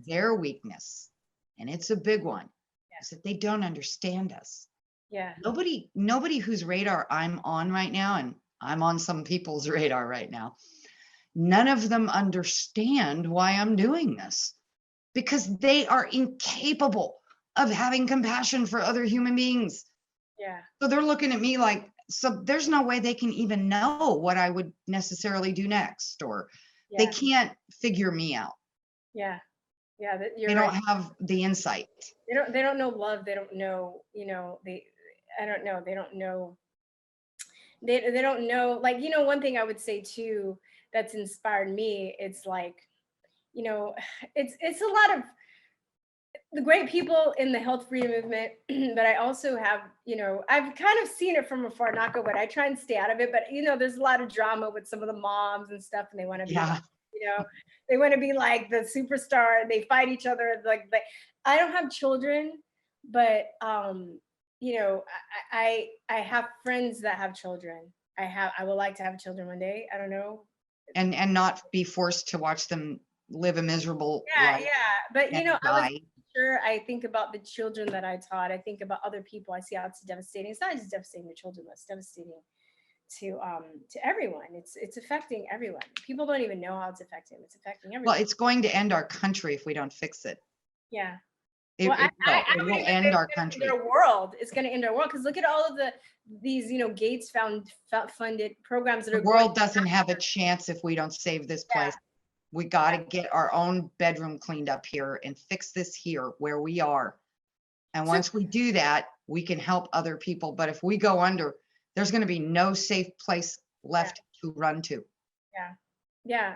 Their weakness, and it's a big one, is that they don't understand us. Yeah. Nobody whose radar I'm on right now, and I'm on some people's radar right now, none of them understand why I'm doing this, because they are incapable of having compassion for other human beings. Yeah. So they're looking at me like, so there's no way they can even know what I would necessarily do next, or they can't figure me out. Yeah. Yeah. They don't have the insight. They don't know love. They don't know, I don't know. They don't know. They don't know, like, one thing I would say too, that's inspired me. It's like, it's a lot of the great people in the health freedom movement, but I also have, I've kind of seen it from afar, not go, but I try and stay out of it. But, there's a lot of drama with some of the moms and stuff, and they want to be, they want to be like the superstar, and they fight each other. Like I don't have children, but, I have friends that have children. I would like to have children one day. I don't know. And not be forced to watch them live a miserable Yeah, life. but you and know, I was die. sure. I think about the children that I taught. I think about other people. I see how it's devastating. It's not just devastating to children, but it's devastating to everyone. It's affecting everyone. People don't even know how it's affecting them. It's affecting everyone. Well, it's going to end our country if we don't fix it. Yeah. It, Well, it will. I It would will even end say our it's gonna country. end our world. It's going to end our world because look at all of these Gates funded programs that The are world going. doesn't have a chance if we don't save this place. We got to get our own bedroom cleaned up here and fix this here where we are. And once we do that, we can help other people. But if we go under, there's going to be no safe place left to run to. Yeah.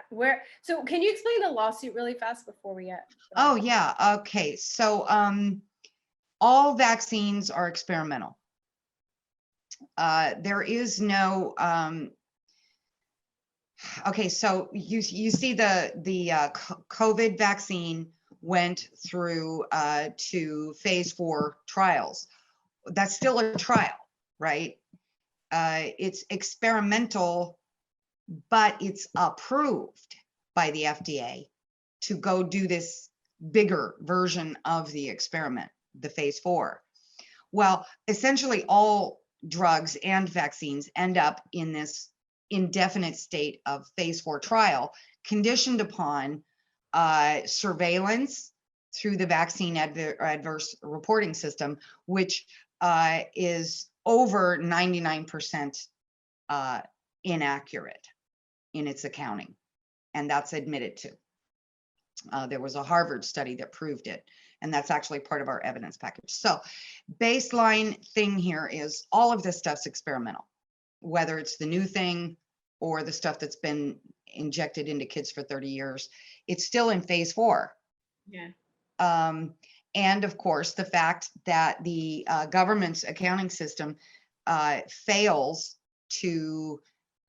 So can you explain the lawsuit really fast before we get? Oh, yeah. Okay. So all vaccines are experimental. There is no okay, so you see the COVID vaccine went through to phase 4 trials. That's still a trial, right? It's experimental, but it's approved by the FDA to go do this bigger version of the experiment, the phase 4. Well, essentially all drugs and vaccines end up in this indefinite state of phase 4 trial, conditioned upon surveillance through the vaccine adverse reporting system, which is over 99% inaccurate in its accounting. And that's admitted to. There was a Harvard study that proved it. And that's actually part of our evidence package. So baseline thing here is all of this stuff's experimental, whether it's the new thing or the stuff that's been injected into kids for 30 years, it's still in phase 4. Yeah. And of course, the fact that the government's accounting system fails to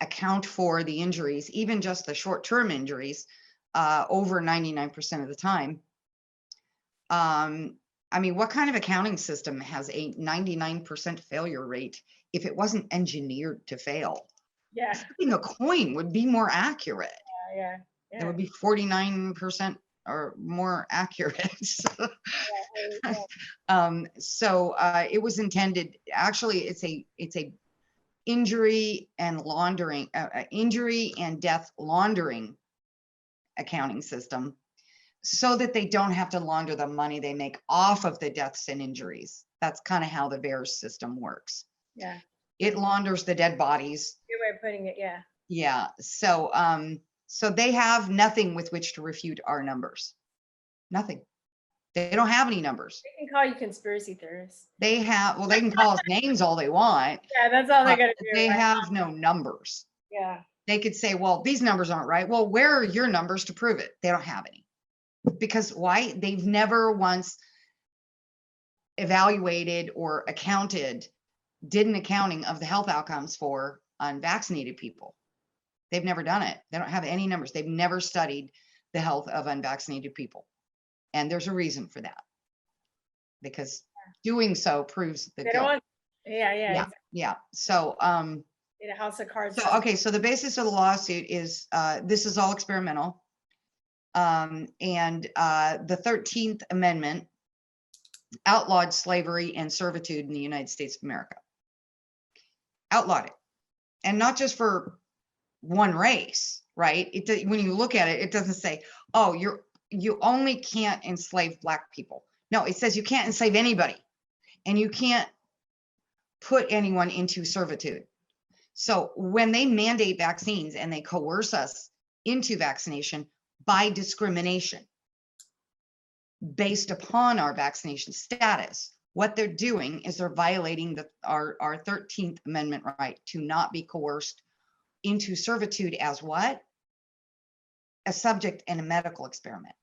account for the injuries, even just the short-term injuries, over 99% of the time. I mean, what kind of accounting system has a 99% failure rate if it wasn't engineered to fail? Yeah. Flipping a coin would be more accurate. Yeah. It would be 49% or more accurate. So it was intended, actually, it's a injury and laundering, injury and death laundering accounting system, so that they don't have to launder the money they make off of the deaths and injuries. That's kind of how the VAERS system works. Yeah. It launders the dead bodies. Good way of putting it. Yeah. Yeah. So so they have nothing with which to refute our numbers. Nothing. They don't have any numbers. They can call you conspiracy theorists. They have, well, they can call us names all they want. Yeah, that's all they got to do. They right? have no numbers. Yeah. They could say, well, these numbers aren't right. Well, where are your numbers to prove it? They don't have any. Because why? They've never once evaluated or did an accounting of the health outcomes for unvaccinated people. They've never done it. They don't have any numbers. They've never studied the health of unvaccinated people. And there's a reason for that. Because doing so proves the guilt. Yeah. So in a house of cards. So okay, so the basis of the lawsuit is this is all experimental. And the 13th Amendment outlawed slavery and servitude in the United States of America. Outlawed it. And not just for one race, right? When you look at it, it doesn't say, oh, you only can't enslave Black people. No, it says you can't enslave anybody, and you can't put anyone into servitude. So when they mandate vaccines and they coerce us into vaccination by discrimination based upon our vaccination status, what they're doing is they're violating our 13th Amendment right to not be coerced into servitude as what? A subject in a medical experiment.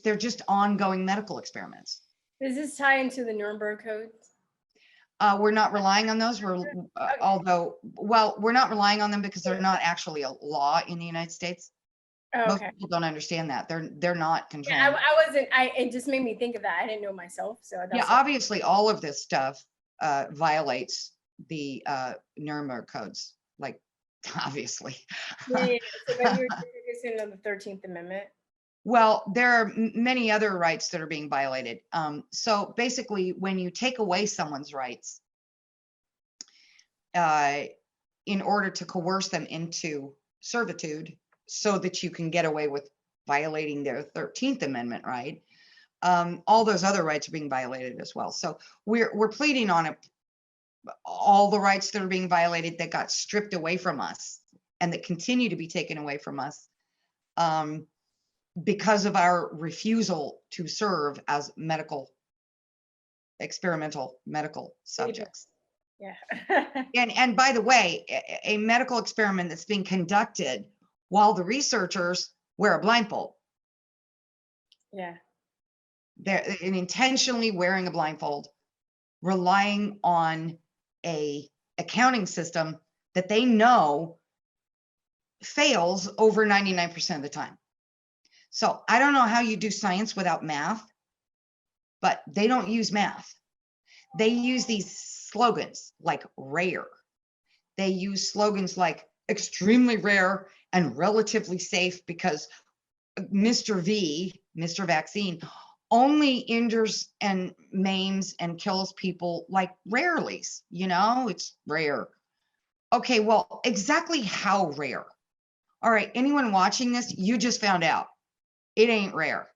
They're just ongoing medical experiments. Does this tie into the Nuremberg Code? We're not relying on those. We're we're not relying on them because they're not actually a law in the United States. Oh, Most okay. people don't understand that. They're not controlling. Yeah, it just made me think of that. I didn't know myself. So that's yeah, obviously all of this stuff violates the Nuremberg codes, like obviously. Yeah. So then you're Based on the 13th Amendment. Well, there are many other rights that are being violated. So basically, when you take away someone's rights in order to coerce them into servitude so that you can get away with violating their 13th Amendment right, all those other rights are being violated as well. So we're pleading on it, all the rights that are being violated that got stripped away from us and that continue to be taken away from us. Because of our refusal to serve as experimental medical subjects. Yeah. and by the way, a medical experiment that's being conducted while the researchers wear a blindfold. Yeah. They're intentionally wearing a blindfold, relying on a accounting system that they know fails over 99% of the time. So I don't know how you do science without math, but they don't use math. They use these slogans like rare. They use slogans like extremely rare and relatively safe because Mr. V, Mr. Vaccine, only injures and maims and kills people like rarely, it's rare. Okay, well, exactly how rare? All right, anyone watching this, you just found out. It ain't rare.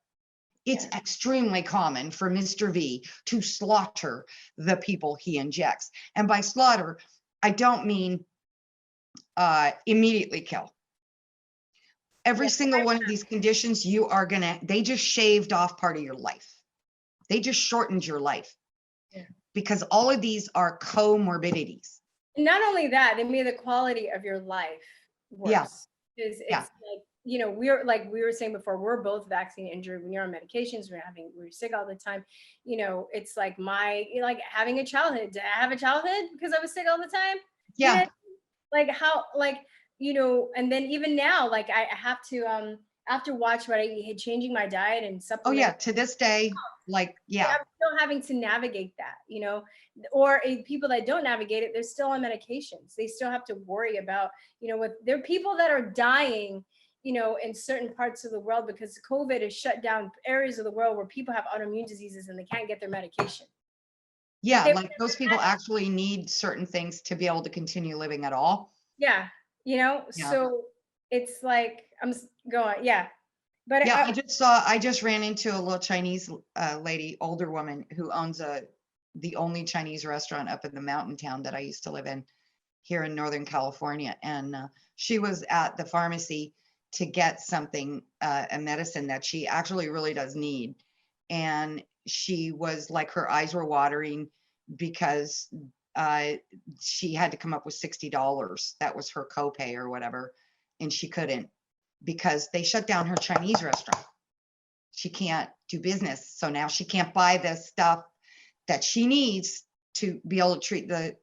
It's extremely common for Mr. V to slaughter the people he injects. And by slaughter, I don't mean immediately kill. Every single one of these conditions, they just shaved off part of your life. They just shortened your life. Yeah. Because all of these are comorbidities. Not only that, they made the quality of your life worse. Yeah. It's like, we were saying before, we're both vaccine injured. When you're on medications, we're sick all the time. It's like having a childhood. Did I have a childhood because I was sick all the time? Yeah. And then even now, I have to watch what I eat, changing my diet and supplements. Oh yeah, to this day, I'm still having to navigate that, or people that don't navigate it, they're still on medications. They still have to worry about, there are people that are dying, in certain parts of the world because COVID has shut down areas of the world where people have autoimmune diseases and they can't get their medication. Yeah, like those people actually need certain things to be able to continue living at all. Yeah, so it's like, I'm going, yeah. But yeah, I just ran into a little Chinese lady, older woman who owns the only Chinese restaurant up in the mountain town that I used to live in here in Northern California. And she was at the pharmacy to get something, a medicine that she actually really does need. And she was like, her eyes were watering because she had to come up with $60. That was her copay or whatever. And she couldn't because they shut down her Chinese restaurant. She can't do business. So now she can't buy the stuff that she needs to be able to treat the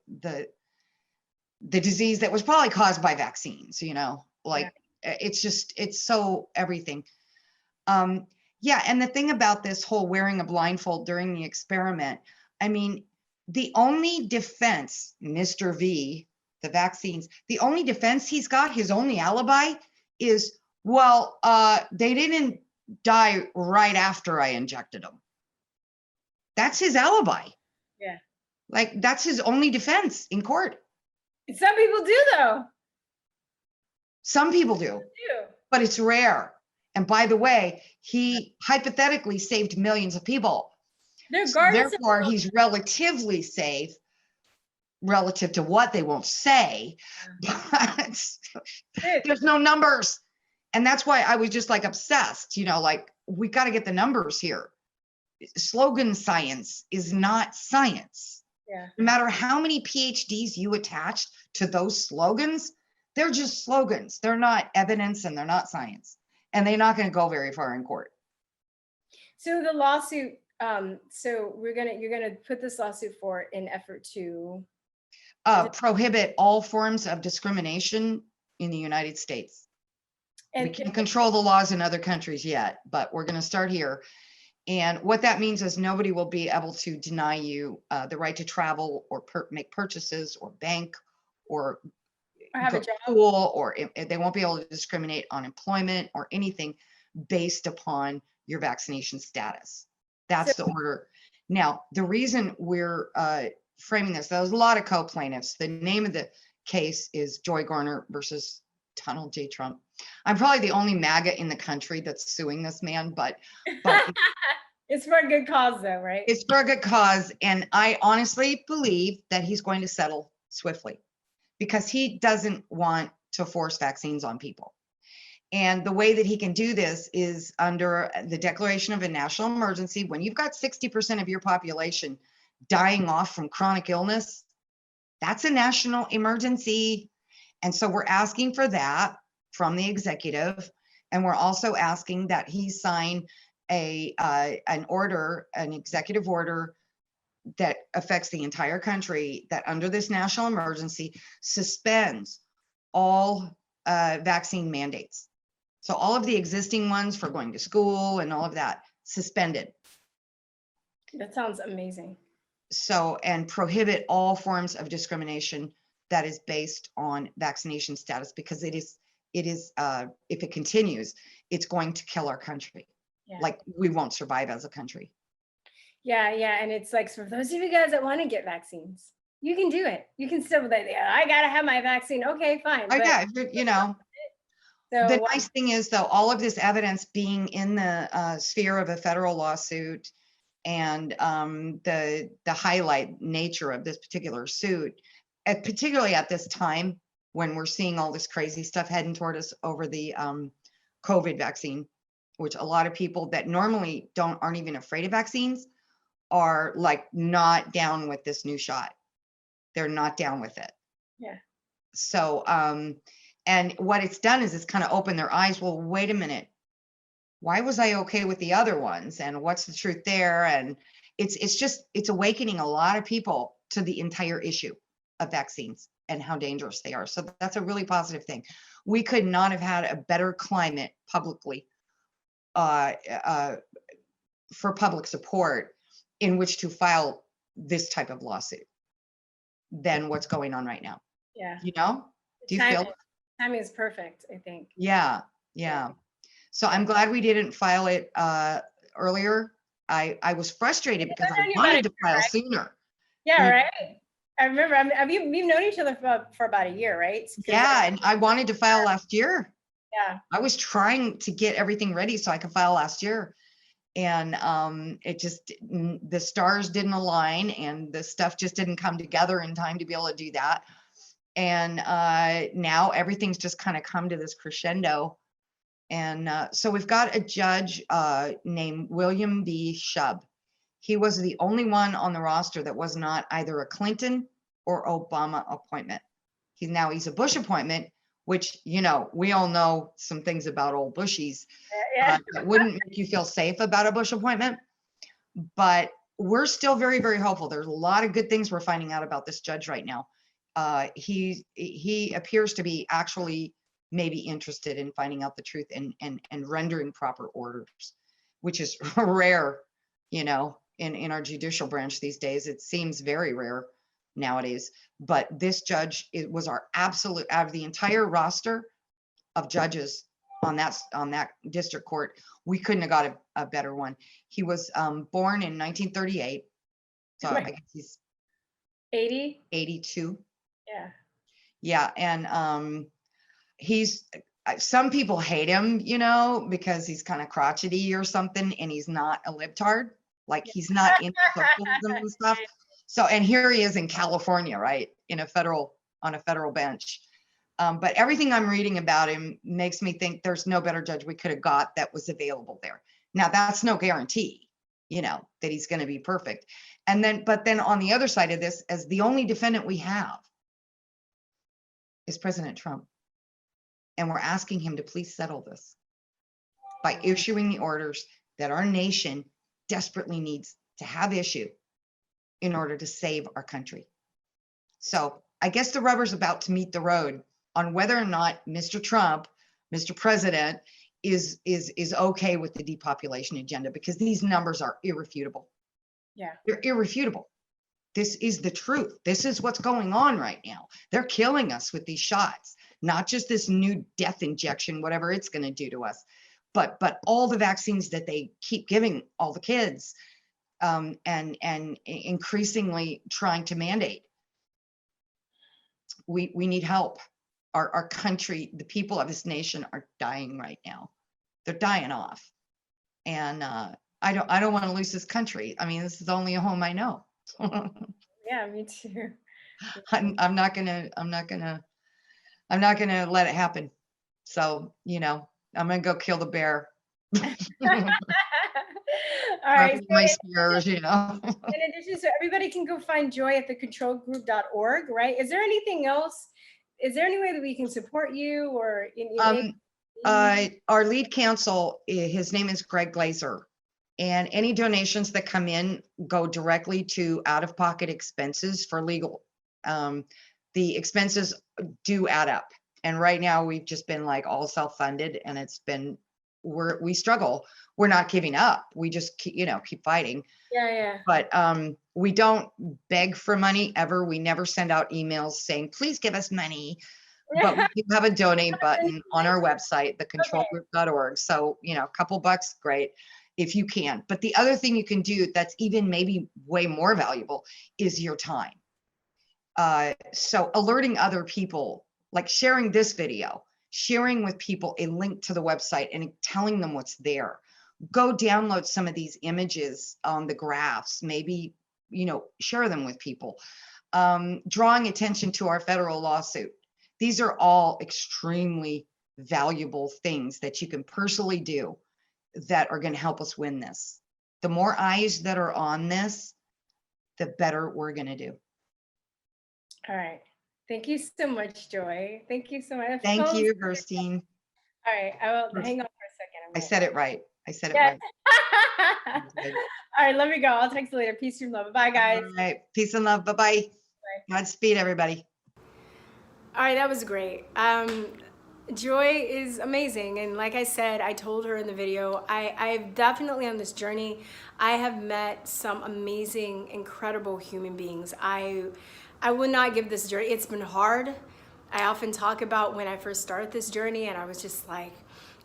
disease that was probably caused by vaccines, it's so everything. Yeah. And the thing about this whole wearing a blindfold during the experiment, I mean, the only defense, Mr. V, the vaccines, the only defense he's got, his only alibi is, well, they didn't die right after I injected them. That's his alibi. Yeah. Like that's his only defense in court. Some people do though. Some people do, but it's rare. And by the way, he hypothetically saved millions of people. Therefore, he's relatively safe relative to what they won't say, but there's no numbers. And that's why I was just like obsessed, we got to get the numbers here. Slogan science is not science. Yeah. No matter how many PhDs you attach to those slogans, they're just slogans. They're not evidence and they're not science. And they're not going to go very far in court. So the lawsuit, so you're gonna put this lawsuit for an effort to prohibit all forms of discrimination in the United States. And we can't control the laws in other countries yet, but we're going to start here. And what that means is nobody will be able to deny you the right to travel or make purchases or bank or Or have go a to job. school, or they won't be able to discriminate on employment or anything based upon your vaccination status. That's the order. Now, the reason we're framing this, there's a lot of co-plaintiffs. The name of the case is Joy Gardner versus Donald J. Trump. I'm probably the only MAGA in the country that's suing this man, but it's for a good cause though, right? it's for a good cause. And I honestly believe that he's going to settle swiftly because he doesn't want to force vaccines on people. And the way that he can do this is under the declaration of a national emergency. When you've got 60% of your population dying off from chronic illness, that's a national emergency. And so we're asking for that from the executive. And we're also asking that he sign an order, an executive order that affects the entire country, that under this national emergency suspends all vaccine mandates. So all of the existing ones for going to school and all of that suspended. That sounds amazing. So, and prohibit all forms of discrimination that is based on vaccination status, because it is if it continues, it's going to kill our country. Yeah. Like we won't survive as a country. Yeah, and it's like, for those of you guys that want to get vaccines, you can do it. You can still, I gotta have my vaccine. Okay, fine. Oh yeah, you know. So, the nice thing is, though, all of this evidence being in the sphere of a federal lawsuit, and the highlight nature of this particular suit, particularly at this time when we're seeing all this crazy stuff heading toward us over the COVID vaccine, which a lot of people that normally aren't even afraid of vaccines are like not down with this new shot. They're not down with it. Yeah. So, and what it's done is it's kind of opened their eyes. Well, wait a minute. Why was I okay with the other ones? And what's the truth there? And it's awakening a lot of people to the entire issue of vaccines and how dangerous they are. So that's a really positive thing. We could not have had a better climate publicly for public support in which to file this type of lawsuit than what's going on right now. Yeah. You know? Do you feel? Timing is perfect, I think. Yeah. So I'm glad we didn't file it earlier. I was frustrated because I wanted to file sooner. Yeah, right. I remember. We've known each other for about a year, right? Yeah, and I wanted to file last year. Yeah. I was trying to get everything ready so I could file last year, and it just, the stars didn't align, and the stuff just didn't come together in time to be able to do that. And now everything's just kind of come to this crescendo. And so we've got a judge named William B. Shub. He was the only one on the roster that was not either a Clinton or Obama appointment. He's a Bush appointment, which, you know, we all know some things about old Bushies that wouldn't make you feel safe about a Bush appointment. But we're still very, very hopeful. There's a lot of good things we're finding out about this judge right now. He appears to be actually maybe interested in finding out the truth and rendering proper orders, which is rare, you know, in our judicial branch these days. It seems very rare nowadays. But this judge, it was our absolute, out of the entire roster of judges on that district court, we couldn't have got a better one. He was born in 1938, so I guess he's 82. Yeah, and some people hate him, you know, because he's kind of crotchety or something, and he's not a libtard. Like, he's not into socialism and stuff. So, and here he is in California, right, on a federal bench. But everything I'm reading about him makes me think there's no better judge we could have got that was available there. Now, that's no guarantee, you know, that he's going to be perfect. But then on the other side of this, as the only defendant we have is President Trump. And we're asking him to please settle this by issuing the orders that our nation desperately needs to have issued in order to save our country. So I guess the rubber's about to meet the road on whether or not Mr. Trump, Mr. President, is okay with the depopulation agenda, because these numbers are irrefutable. Yeah. They're irrefutable. This is the truth. This is what's going on right now. They're killing us with these shots, not just this new death injection, whatever it's going to do to us, but all the vaccines that they keep giving all the kids, and increasingly trying to mandate. We need help. Our country, the people of this nation are dying right now. They're dying off. And I don't want to lose this country. I mean, this is the only home I know. Yeah, me too. I'm not gonna let it happen. So, I'm gonna go kill the bear. All right. My spears, In addition, so everybody can go find Joy at thecontrolgroup.org, right? Is there anything else? Is there any way that we can support you or our lead counsel, his name is Greg Glazer, and any donations that come in go directly to out-of-pocket expenses for legal. The expenses do add up, and right now we've just been like all self-funded, and it's been we struggle. We're not giving up. We just keep fighting. Yeah. But we don't beg for money ever. We never send out emails saying, please give us money. But we do have a donate button on our website, thecontrolgroup.org. So, a couple bucks, great, if you can. But the other thing you can do that's even maybe way more valuable is your time. So alerting other people, like sharing this video, sharing with people a link to the website and telling them what's there. Go download some of these images on the graphs, maybe, share them with people. Drawing attention to our federal lawsuit. These are all extremely valuable things that you can personally do that are going to help us win this. The more eyes that are on this, the better we're going to do. All right. Thank you so much, Joy. Thank you so much. Thank you, Gerstein. All right. I will hang on for a second. I said it right. Right. All right. Let me go. I'll text you later. Peace and love. Bye, guys. All right. Peace and love. Bye-bye. Godspeed, everybody. All right. That was great. Joy is amazing. And like I said, I told her in the video, I've definitely on this journey, I have met some amazing, incredible human beings. I would not give this journey. It's been hard. I often talk about when I first started this journey and I was just like,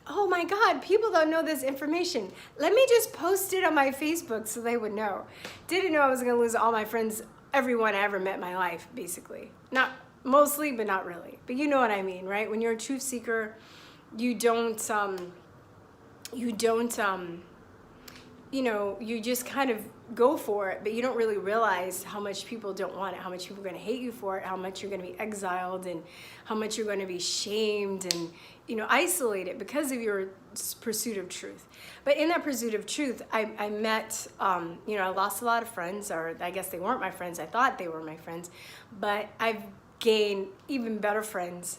oh my God, people don't know this information. Let me just post it on my Facebook so they would know. Didn't know I was gonna lose all my friends, everyone I ever met in my life, basically. Not mostly, but not really. But you know what I mean, right? When you're a truth seeker, you just kind of go for it, but you don't really realize how much people don't want it, how much people are going to hate you for it, how much you're going to be exiled, and how much you're going to be shamed and, isolated because of your pursuit of truth. But in that pursuit of truth, I met, I lost a lot of friends, or I guess they weren't my friends. I thought they were my friends, but I've gained even better friends.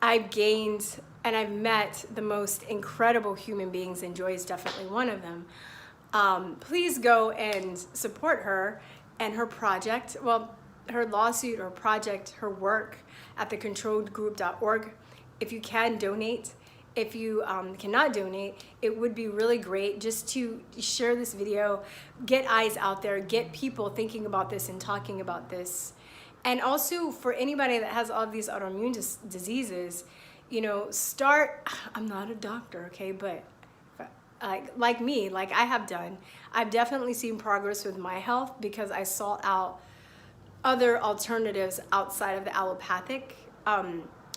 I've gained and I've met the most incredible human beings, and Joy is definitely one of them. Please go and support her and her project, her lawsuit or project, her work at thecontrolledgroup.org. If you can, donate. If you cannot donate, it would be really great just to share this video, get eyes out there, get people thinking about this and talking about this. And also for anybody that has all of these autoimmune diseases, I'm not a doctor, okay, but like me, like I have done, I've definitely seen progress with my health because I sought out other alternatives outside of the allopathic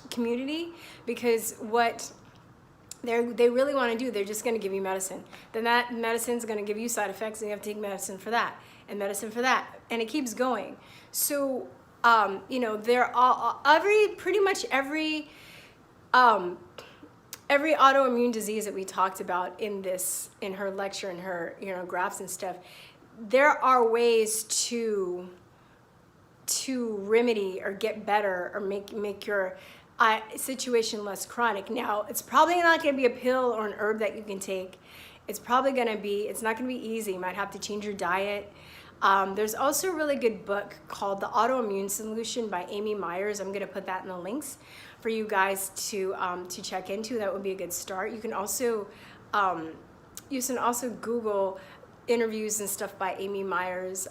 community, because what they really want to do, they're just going to give you medicine. Then that medicine's going to give you side effects, and you have to take medicine for that, and medicine for that, and it keeps going. So, there are pretty much every autoimmune disease that we talked about in her lecture and her, graphs and stuff, there are ways to remedy or get better or make your situation less chronic. Now, it's probably not going to be a pill or an herb that you can take. It's not going to be easy. You might have to change your diet. There's also a really good book called The Autoimmune Solution by Amy Myers. I'm going to put that in the links for you guys to check into. That would be a good start. You can also Google interviews and stuff by Amy Myers,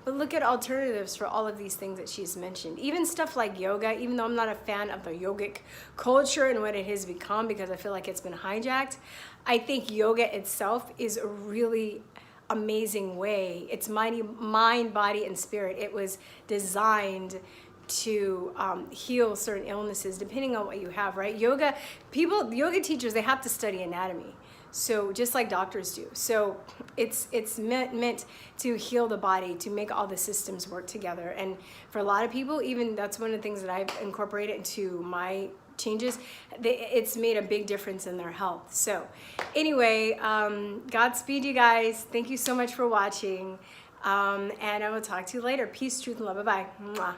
but look at alternatives for all of these things that she's mentioned. Even stuff like yoga, even though I'm not a fan of the yogic culture and what it has become because I feel like it's been hijacked, I think yoga itself is a really amazing way. It's mind, body, and spirit. It was designed to heal certain illnesses depending on what you have, right? Yoga teachers, they have to study anatomy. So just like doctors do. So it's meant to heal the body, to make all the systems work together. And for a lot of people, even that's one of the things that I've incorporated into my changes. It's made a big difference in their health. So anyway, Godspeed, you guys. Thank you so much for watching. And I will talk to you later. Peace, truth, and love. Bye-bye. Mwah.